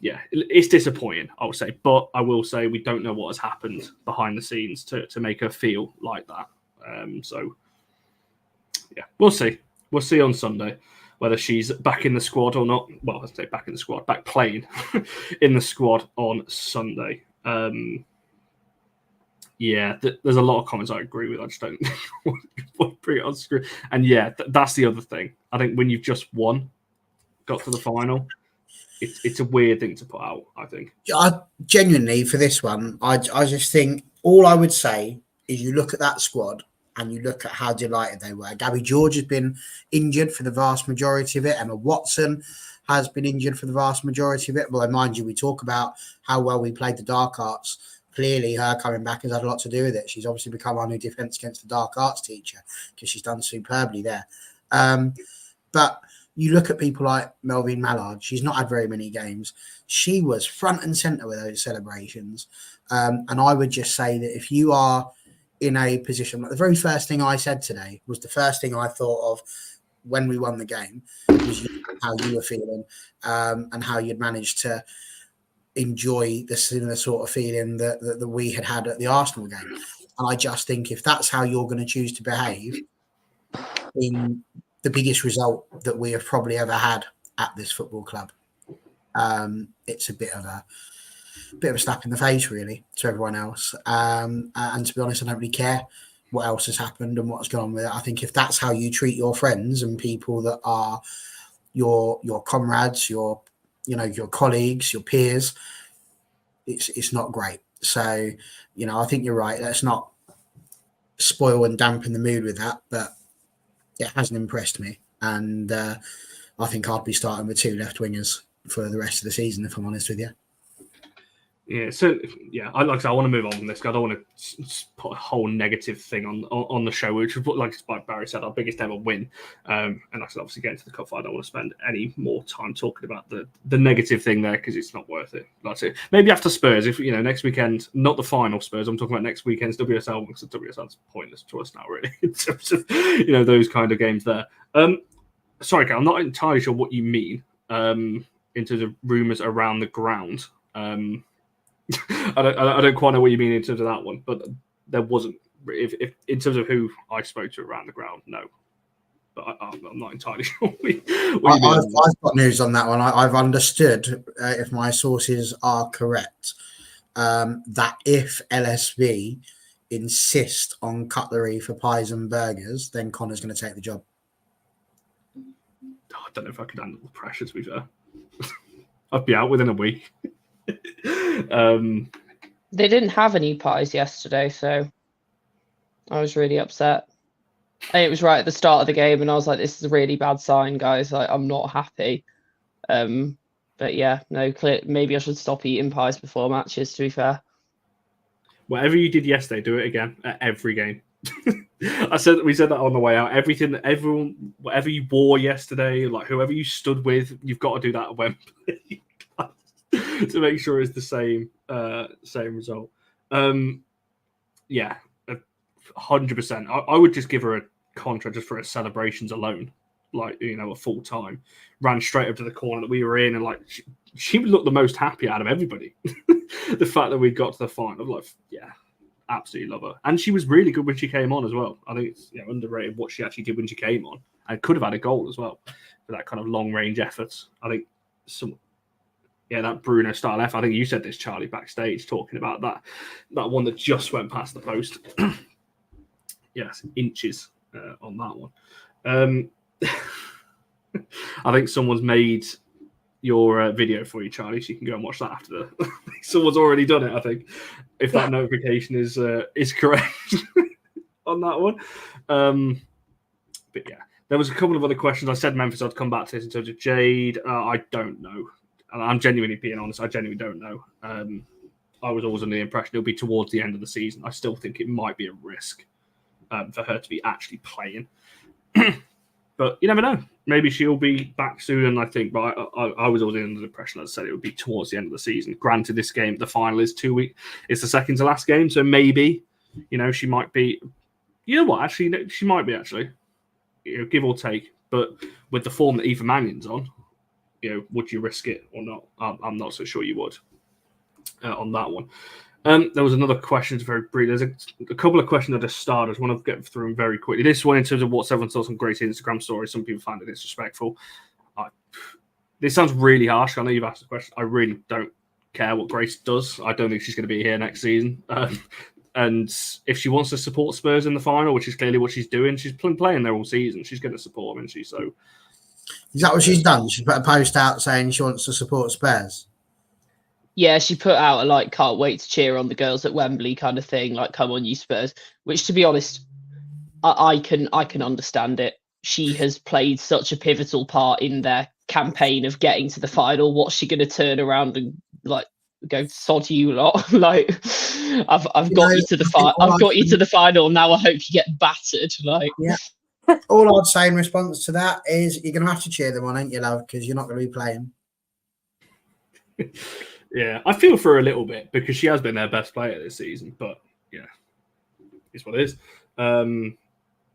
Yeah, it's disappointing, I would say. But I will say we don't know what has happened behind the scenes to make her feel like that. So, yeah, we'll see. We'll see on Sunday whether she's back in the squad or not. Well, I say back in the squad, back playing in the squad on Sunday. Yeah, there's a lot of comments I agree with. I just don't want to bring it on screen. And yeah, that's the other thing. I think when you've just got to the final, it's a weird thing to put out, I think. Genuinely, for this one, I just think all I would say is you look at that squad and you look at how delighted they were. Gabby George has been injured for the vast majority of it. Emma Watson has been injured for the vast majority of it. Well, mind you, we talk about how well we played the dark arts. Clearly, her coming back has had a lot to do with it. She's obviously become our new defence against the dark arts teacher because she's done superbly there. But you look at people like Melvin Mallard. She's not had very many games. She was front and centre with those celebrations. And I would just say that if you are in a position, like the very first thing I said today was the first thing I thought of when we won the game, was how you were feeling, and how you'd managed to enjoy the similar sort of feeling that we had at the Arsenal game. And I just think if that's how you're going to choose to behave in the biggest result that we have probably ever had at this football club, it's a bit of a slap in the face, really, to everyone else. And to be honest, I don't really care what else has happened and what's gone on with it. I think if that's how you treat your friends and people that are your comrades, your colleagues, your peers, it's not great. So, I think you're right. Let's not spoil and dampen the mood with that, but it hasn't impressed me. And I think I'd be starting with 2 left wingers for the rest of the season, if I'm honest with you. Yeah, so I want to move on from this. I don't want to put a whole negative thing on the show, which, like Barry said, our biggest ever win. And I said, obviously, getting to the cup final, I don't want to spend any more time talking about the negative thing there because it's not worth it. That's it. Maybe after Spurs, if next weekend, not the final Spurs. I'm talking about next weekend's WSL because the WSL's pointless to us now, really, in terms of those kind of games there. Sorry, Cal, I'm not entirely sure what you mean in terms of rumours around the ground. I don't quite know what you mean in terms of that one, but there wasn't. If in terms of who I spoke to around the ground, no. But I'm not entirely sure. I've got news on that one. I've understood, if my sources are correct, that if LSV insist on cutlery for pies and burgers, then Connor's going to take the job. I don't know if I could handle the pressure, to be fair. I'd be out within a week. They didn't have any pies yesterday, so I was really upset. And it was right at the start of the game, and I was like, "This is a really bad sign, guys. Like, I'm not happy." But yeah, no, maybe I should stop eating pies before matches. To be fair, whatever you did yesterday, do it again at every game. We said that on the way out. Everyone, whatever you wore yesterday, like whoever you stood with, you've got to do that at Wembley. To make sure it's the same result. 100%. I would just give her a contract just for her celebrations alone, like a full time. Ran straight up to the corner that we were in, and like she would look the most happy out of everybody. The fact that we got to the final, like absolutely love her, and she was really good when she came on as well. I think it's underrated what she actually did when she came on, and could have had a goal as well for that kind of long range efforts. I think that Bruno style effort. I think you said this, Charlie, backstage talking about that one that just went past the post. Yes, inches on that one. I think someone's made your video for you, Charlie, so you can go and watch that after someone's already done it, I think, if that notification is correct on that one. But yeah, there was a couple of other questions. I said Memphis, I'd come back to this in terms of Jade. I don't know. And I'm genuinely being honest, I genuinely don't know. I was always under the impression it'll be towards the end of the season. I still think it might be a risk for her to be actually playing. But you never know. Maybe she'll be back soon, I think. But I was always under the impression, as I said, it would be towards the end of the season. Granted, this game, the final is 2 weeks. It's the second to last game, so maybe, she might be. You know what? Actually, she might be actually. Give or take. But with the form that Eva Mannion's on, would you risk it or not? I'm not so sure you would on that one. There was another question, very brief. There's a couple of questions I just started. I just want to get through them very quickly. This one, in terms of what everyone thought on Grace's Instagram story, some people find it disrespectful. This sounds really harsh. I know you've asked the question. I really don't care what Grace does. I don't think she's going to be here next season. And if she wants to support Spurs in the final, which is clearly what she's doing, she's playing there all season. She's going to support them, isn't she? So, is that what she's done? She put a post out saying she wants to support Spurs. Yeah, she put out a can't wait to cheer on the girls at Wembley kind of thing, like come on you Spurs, which to be honest, I can understand it. She has played such a pivotal part in their campaign of getting to the final. What's she going to turn around and go sod you lot? I've got you to the final. I've got you to the final. Now I hope you get battered. Yeah. All I'd say in response to that is you're going to have to cheer them on, ain't you, love? Because you're not going to be playing. Yeah, I feel for her a little bit because she has been their best player this season. But yeah, it's what it is. And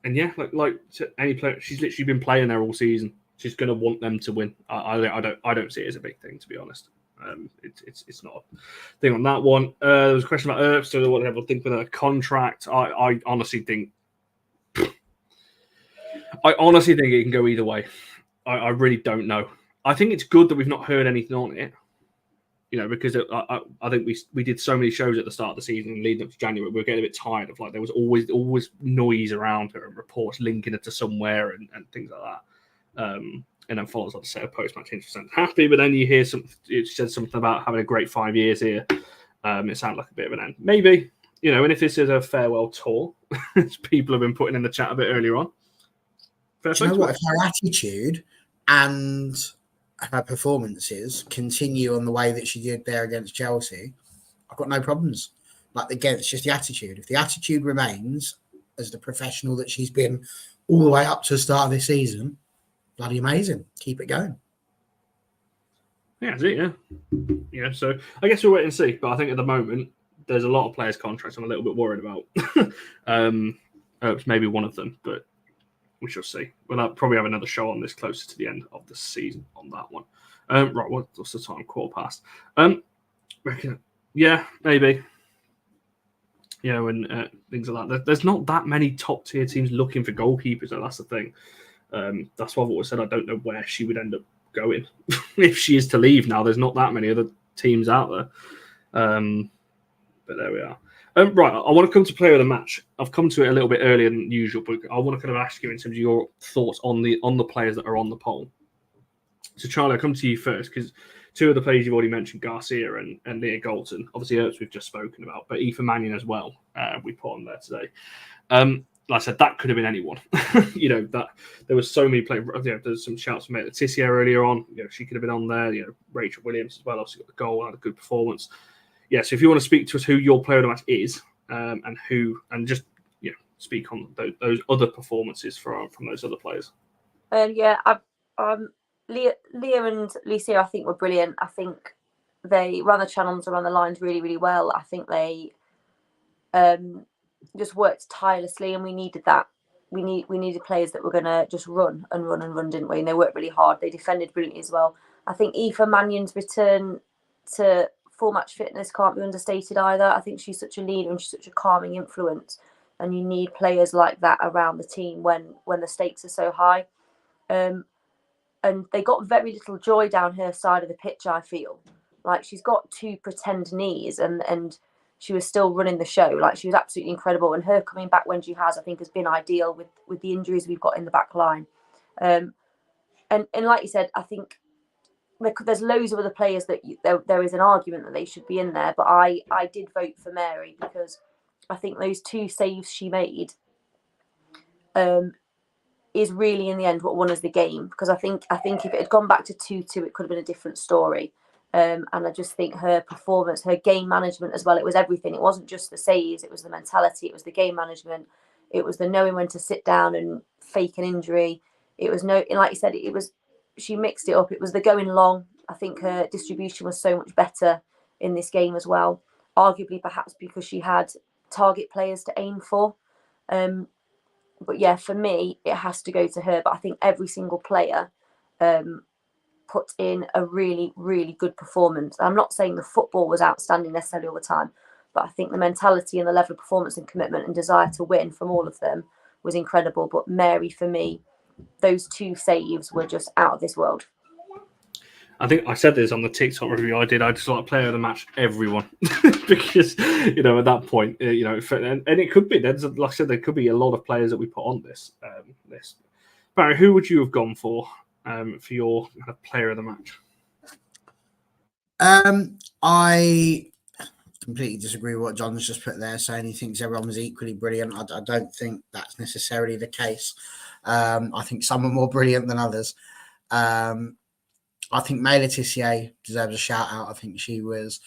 yeah, like any player, she's literally been playing there all season. she's going to want them to win. I don't see it as a big thing, to be honest. It's not a thing on that one. There was a question about Earps. So what everyone think with a contract? I honestly think it can go either way. I really don't know. I think it's good that we've not heard anything on it. Because I think we did so many shows at the start of the season leading up to January, we were getting a bit tired of there was always noise around her and reports linking her to somewhere and things like that. And then follows up to say a post-match interest happy, but then you hear it said something about having a great 5 years here. It sounded like a bit of an end. Maybe, and if this is a farewell tour, as people have been putting in the chat a bit earlier on. Do you know what? If her attitude and her performances continue on the way that she did there against Chelsea, I've got no problems. Again, it's just the attitude. If the attitude remains as the professional that she's been all the way up to the start of this season, bloody amazing. Keep it going. Yeah, that's it, yeah. So I guess we'll wait and see. But I think at the moment, there's a lot of players' contracts I'm a little bit worried about. Maybe one of them, but we shall see. We'll probably have another show on this closer to the end of the season on that one. Right, what's the time? 1:15. Yeah, maybe. And things like that. There's not that many top tier teams looking for goalkeepers, though. That's the thing. That's why I've always said I don't know where she would end up going if she is to leave now. There's not that many other teams out there. But there we are. Right, I want to come to player of the match. I've come to it a little bit earlier than usual, but I want to kind of ask you in terms of your thoughts on the players that are on the poll. So, Charlie, I'll come to you first because two of the players you've already mentioned, Garcia and Leah Galton. Obviously, Earps we've just spoken about, but Aoife Mannion as well. We put on there today. Like I said, that could have been anyone. That there was so many players. There's some shouts from Letitia earlier on. She could have been on there. Rachel Williams as well. Obviously got the goal, had a good performance. Yeah, so if you want to speak to us who your player of the match is, and just speak on those other performances from those other players. Leah and Lucia, I think, were brilliant. I think they ran the channels around the lines really, really well. I think they just worked tirelessly, and we needed that. We needed players that were going to just run and run and run, didn't we? And they worked really hard. They defended brilliantly as well. I think Aoife Mannion's return to full match fitness can't be understated either. I think she's such a leader and she's such a calming influence, and you need players like that around the team when the stakes are so high. And they got very little joy down her side of the pitch, I feel. She's got 2 pretend knees and she was still running the show. She was absolutely incredible. And her coming back when she has, I think, has been ideal with the injuries we've got in the back line. And like you said, I think there's loads of other players that there is an argument that they should be in there. But I did vote for Mary because I think those 2 saves she made is really in the end what won us the game. Because I think if it had gone back to 2-2, it could have been a different story. And I just think her performance, her game management as well, it was everything. It wasn't just the saves, it was the mentality, it was the game management, it was the knowing when to sit down and fake an injury. It was like you said, she mixed it up. It was the going long. I think her distribution was so much better in this game as well. Arguably, perhaps because she had target players to aim for. But yeah, for me, it has to go to her. But I think every single player put in a really, really good performance. I'm not saying the football was outstanding necessarily all the time, but I think the mentality and the level of performance and commitment and desire to win from all of them was incredible. But Mary, for me, those 2 saves were just out of this world. I think I said this on the TikTok review I did. I just like player of the match, everyone, because at that point, and it could be. There's like I said, there could be a lot of players that we put on this list. Barry, who would you have gone for your player of the match? I completely disagree with what John's just put there, saying he thinks everyone was equally brilliant. I don't think that's necessarily the case. I think some are more brilliant than others. I think May Letitia deserves a shout out. I think she was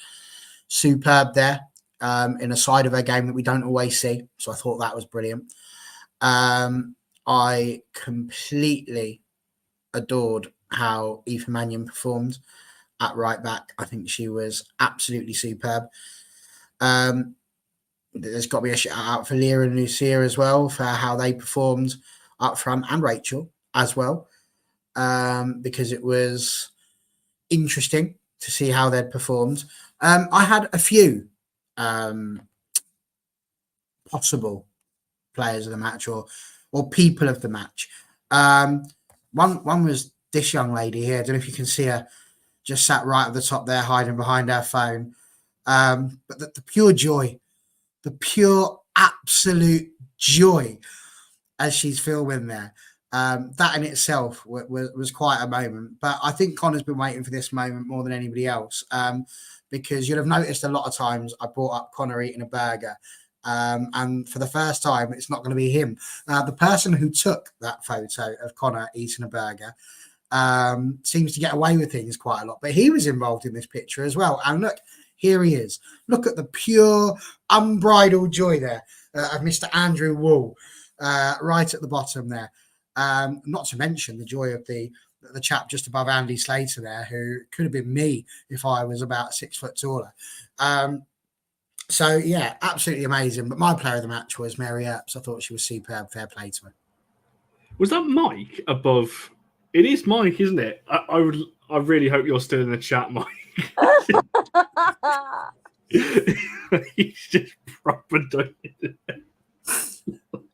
superb there in a side of her game that we don't always see. So I thought that was brilliant. I completely adored how Aoife Mannion performed at right back. I think she was absolutely superb. There's got to be a shout out for Leah and Lucia as well for how they performed up front, and Rachel as well. because it was interesting to see how they'd performed. I had a few possible players of the match or people of the match. One was this young lady here. I don't know if you can see her, just sat right at the top there, hiding behind her phone. But the pure joy, the pure absolute joy as she's filming there. That in itself was quite a moment. But I think Connor's been waiting for this moment more than anybody else, because you'll have noticed a lot of times I brought up Connor eating a burger. And for the first time, it's not going to be him. The person who took that photo of Connor eating a burger seems to get away with things quite a lot. But he was involved in this picture as well. And look, here he is. Look at the pure, unbridled joy there of Mr. Andrew Wall, right at the bottom there. Not to mention the joy of the chap just above Andy Slater there, who could have been me if I was about 6 foot taller. So, yeah, absolutely amazing. But my player of the match was Mary Earps. I thought she was superb. Fair play to her. Was that Mike above? It is Mike, isn't it? I really hope you're still in the chat, Mike. He's just proper doing it.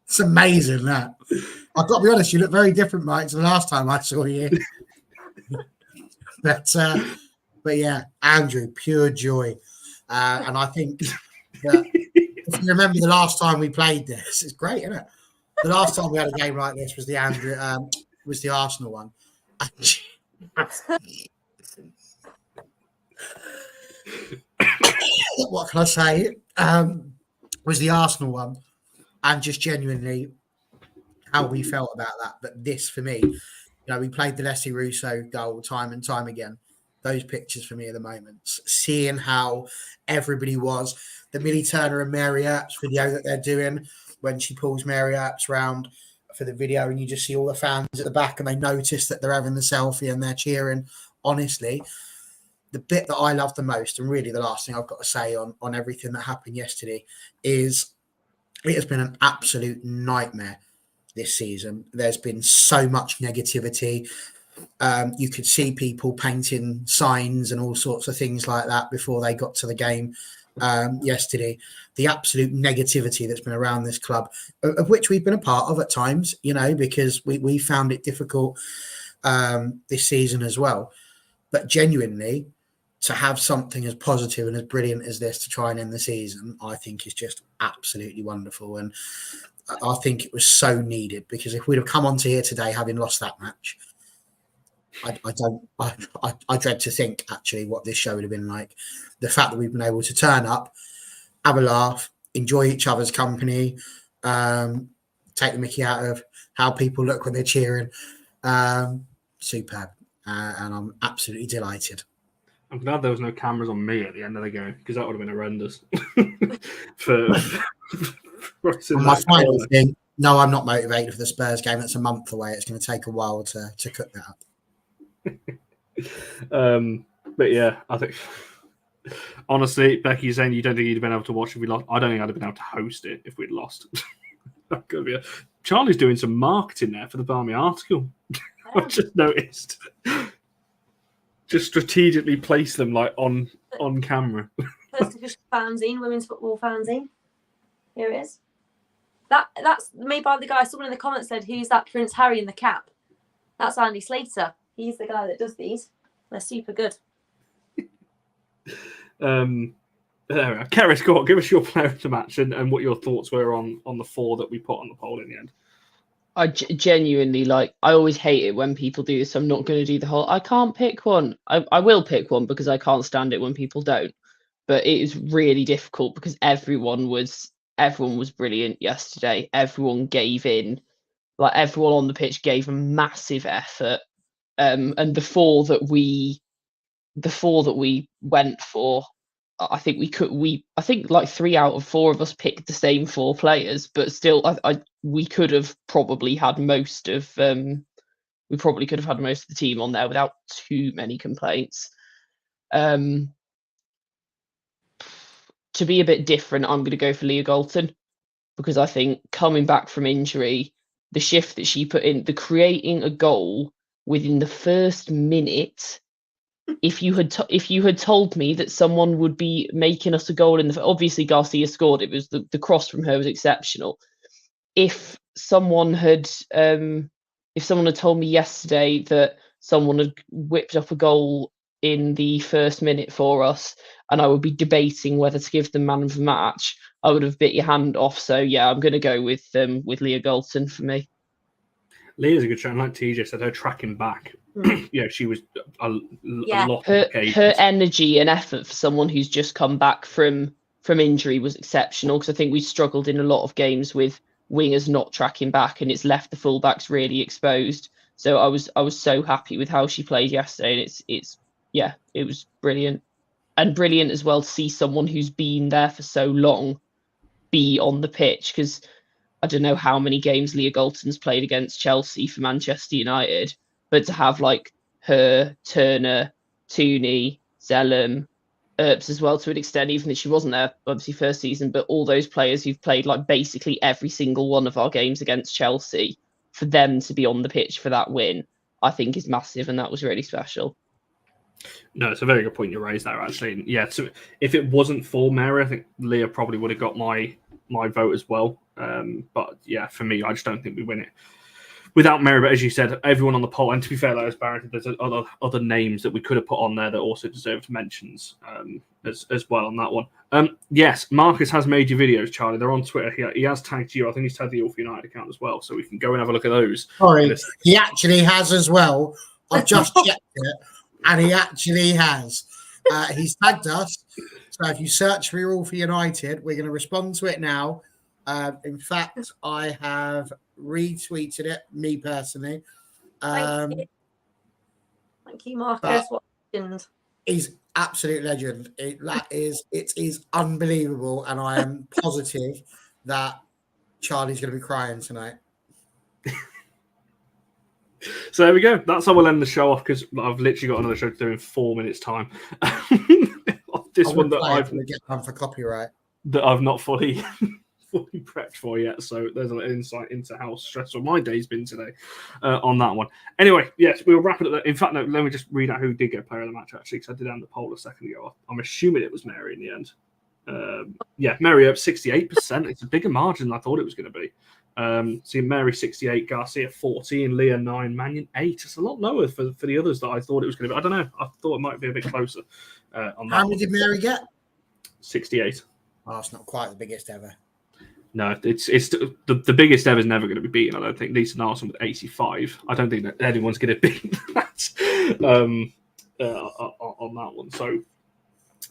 It's amazing, that. I've got to be honest, you look very different, Mike, to the last time I saw you. But yeah, Andrew, pure joy. And I think that if you remember the last time we played this, it's great, isn't it? The last time we had a game like this was the Arsenal one. What can I say? Was the Arsenal one, and just genuinely how we felt about that. But this, for me, we played the Leslie Russo goal time and time again. Those pictures for me are the moments. Seeing how everybody was, the Millie Turner and Mary Earps video that they're doing when she pulls Mary Earps round for the video, and you just see all the fans at the back and they notice that they're having the selfie and they're cheering. Honestly, the bit that I love the most, and really the last thing I've got to say on everything that happened yesterday, is it has been an absolute nightmare this season. There's been so much negativity. You could see people painting signs and all sorts of things like that before they got to the game yesterday. The absolute negativity that's been around this club, of which we've been a part of at times, because we found it difficult this season as well. But genuinely, to have something as positive and as brilliant as this to try and end the season, I think is just absolutely wonderful. And I think it was so needed, because if we'd have come onto here today having lost that match, I dread to think actually what this show would have been like. The fact that we've been able to turn up, have a laugh, enjoy each other's company, take the mickey out of how people look when they're cheering. Superb. And I'm absolutely delighted. I'm glad there was no cameras on me at the end of the game, because that would have been horrendous. My final thing, no, I'm not motivated for the Spurs game. It's a month away. It's going to take a while to cook that up. But yeah, I think honestly, Becky's saying you don't think you'd have been able to watch if we lost. I don't think I'd have been able to host it if we'd lost. That could be Charlie's doing some marketing there for the Barmy article. I've just noticed. Just strategically place them like on camera. First official fanzine, women's football fanzine. Here it is. That's made by the guy. Someone in the comments said, "Who's that Prince Harry in the cap?" That's Andy Slater. He's the guy that does these. They're super good. Keris, go on, give us your player of the match and what your thoughts were on the 4 that we put on the poll in the end. I genuinely I always hate it when people do this. I'm not going to do the whole, I can't pick one. I will pick one because I can't stand it when people don't. But it is really difficult because everyone was brilliant yesterday. Everyone gave in. Everyone on the pitch gave a massive effort. And the four that we went for, I think I think 3 out of 4 of us picked the same 4 players, but still we could have probably had most of the team on there without too many complaints. To be a bit different, I'm going to go for Leah Galton, because I think coming back from injury, the shift that she put in, the creating a goal within the first minute. If you had told me that someone would be making us a goal in the obviously Garcia scored, it was the cross from her was exceptional. If someone had told me yesterday that someone had whipped up a goal in the first minute for us, and I would be debating whether to give them man of the match, I would have bit your hand off. So yeah, I'm going to go with Leah Galton for me. Leah's a good shot. And like TJ said, her tracking back, she was a lot of occasions. Her energy and effort for someone who's just come back from injury was exceptional, because I think we struggled in a lot of games with wingers not tracking back, and it's left the fullbacks really exposed. So I was so happy with how she played yesterday, and it was brilliant. And brilliant as well to see someone who's been there for so long be on the pitch, because I don't know how many games Leah Galton's played against Chelsea for Manchester United, but to have like her, Turner, Tooney, Zellum, Earps as well to an extent, even if she wasn't there obviously first season, but all those players who've played like basically every single one of our games against Chelsea, for them to be on the pitch for that win, I think is massive, and that was really special. No, it's a very good point you raised there, actually. And yeah, so if it wasn't for Mary, I think Leah probably would have got my vote as well. But yeah, for me, I just don't think we win it without Mary. But as you said, everyone on the poll, and to be fair, there's other names that we could have put on there that also deserved mentions as well on that one. Yes, Marcus has made your videos, Charlie. They're on Twitter. He has tagged you. I think he's tagged the All for United account as well, so we can go and have a look at those. Sorry, he actually has as well. I've just checked it, and he actually has. He's tagged us. So if you search for All for United, we're going to respond to it now. In fact, I have retweeted it, me personally. Thank you, Marcus. What legend? He's absolute legend. It is unbelievable, and I am positive that Charlie's going to be crying tonight. So there we go. That's how we'll end the show off, because I've literally got another show to do in 4 minutes' time. This one that I've get done for copyright that I've not fully prepped for yet. So there's an insight into how stressful my day's been today on that one. Anyway, yes, we'll wrap it up there. In fact, no, let me just read out who did get player of the match, actually, because I did end the poll a second ago. I'm assuming it was Mary in the end. Mary up 68%. It's a bigger margin than I thought it was going to be. See Mary 68, Garcia 14, Leah 9, Mannion 8. It's a lot lower for the others that I thought it was going to be. I don't know. I thought it might be a bit closer on that. How many did Mary get? 68. Oh, it's not quite the biggest ever. No, it's the biggest ever is never going to be beaten. I don't think. Lisa Nelson with 85. I don't think that anyone's going to beat that on that one. So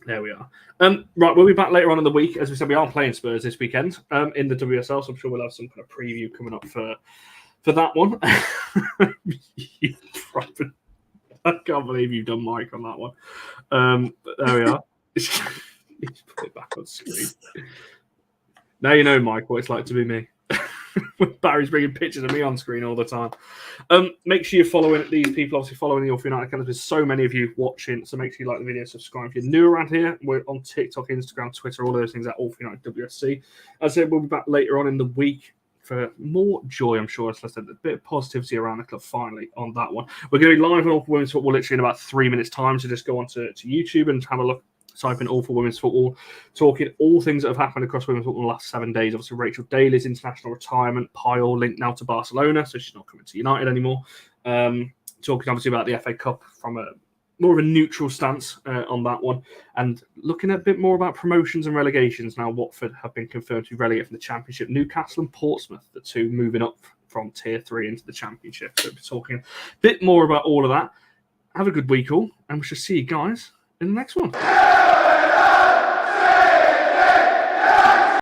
there we are. Right, we'll be back later on in the week. As we said, we are playing Spurs this weekend in the WSL, so I'm sure we'll have some kind of preview coming up for that one. I can't believe you've done Mike on that one. But there we are. Let's put it back on screen. Now you know, Mike, what it's like to be me. Barry's bringing pictures of me on screen all the time. Make sure you're following these people, obviously following the All for United account. There's so many of you watching, so make sure you like the video, subscribe. If you're new around here, we're on TikTok, Instagram, Twitter, all those things at All for United WSC. As I said, we'll be back later on in the week for more joy, I'm sure. As I said, a bit of positivity around the club finally on that one. We're going to be live on All for Women's Football literally in about 3 minutes' time, so just go on to YouTube and have a look. Type in All for Women's Football, talking all things that have happened across women's football in the last 7 days. Obviously, Rachel Daly's international retirement, Pyle linked now to Barcelona, so she's not coming to United anymore. Talking obviously about the FA Cup from a more of a neutral stance on that one, and looking at a bit more about promotions and relegations. Now, Watford have been confirmed to be relegated from the Championship. Newcastle and Portsmouth, the two moving up from Tier 3 into the Championship. So we'll be talking a bit more about all of that. Have a good week all, and we shall see you guys in the next one.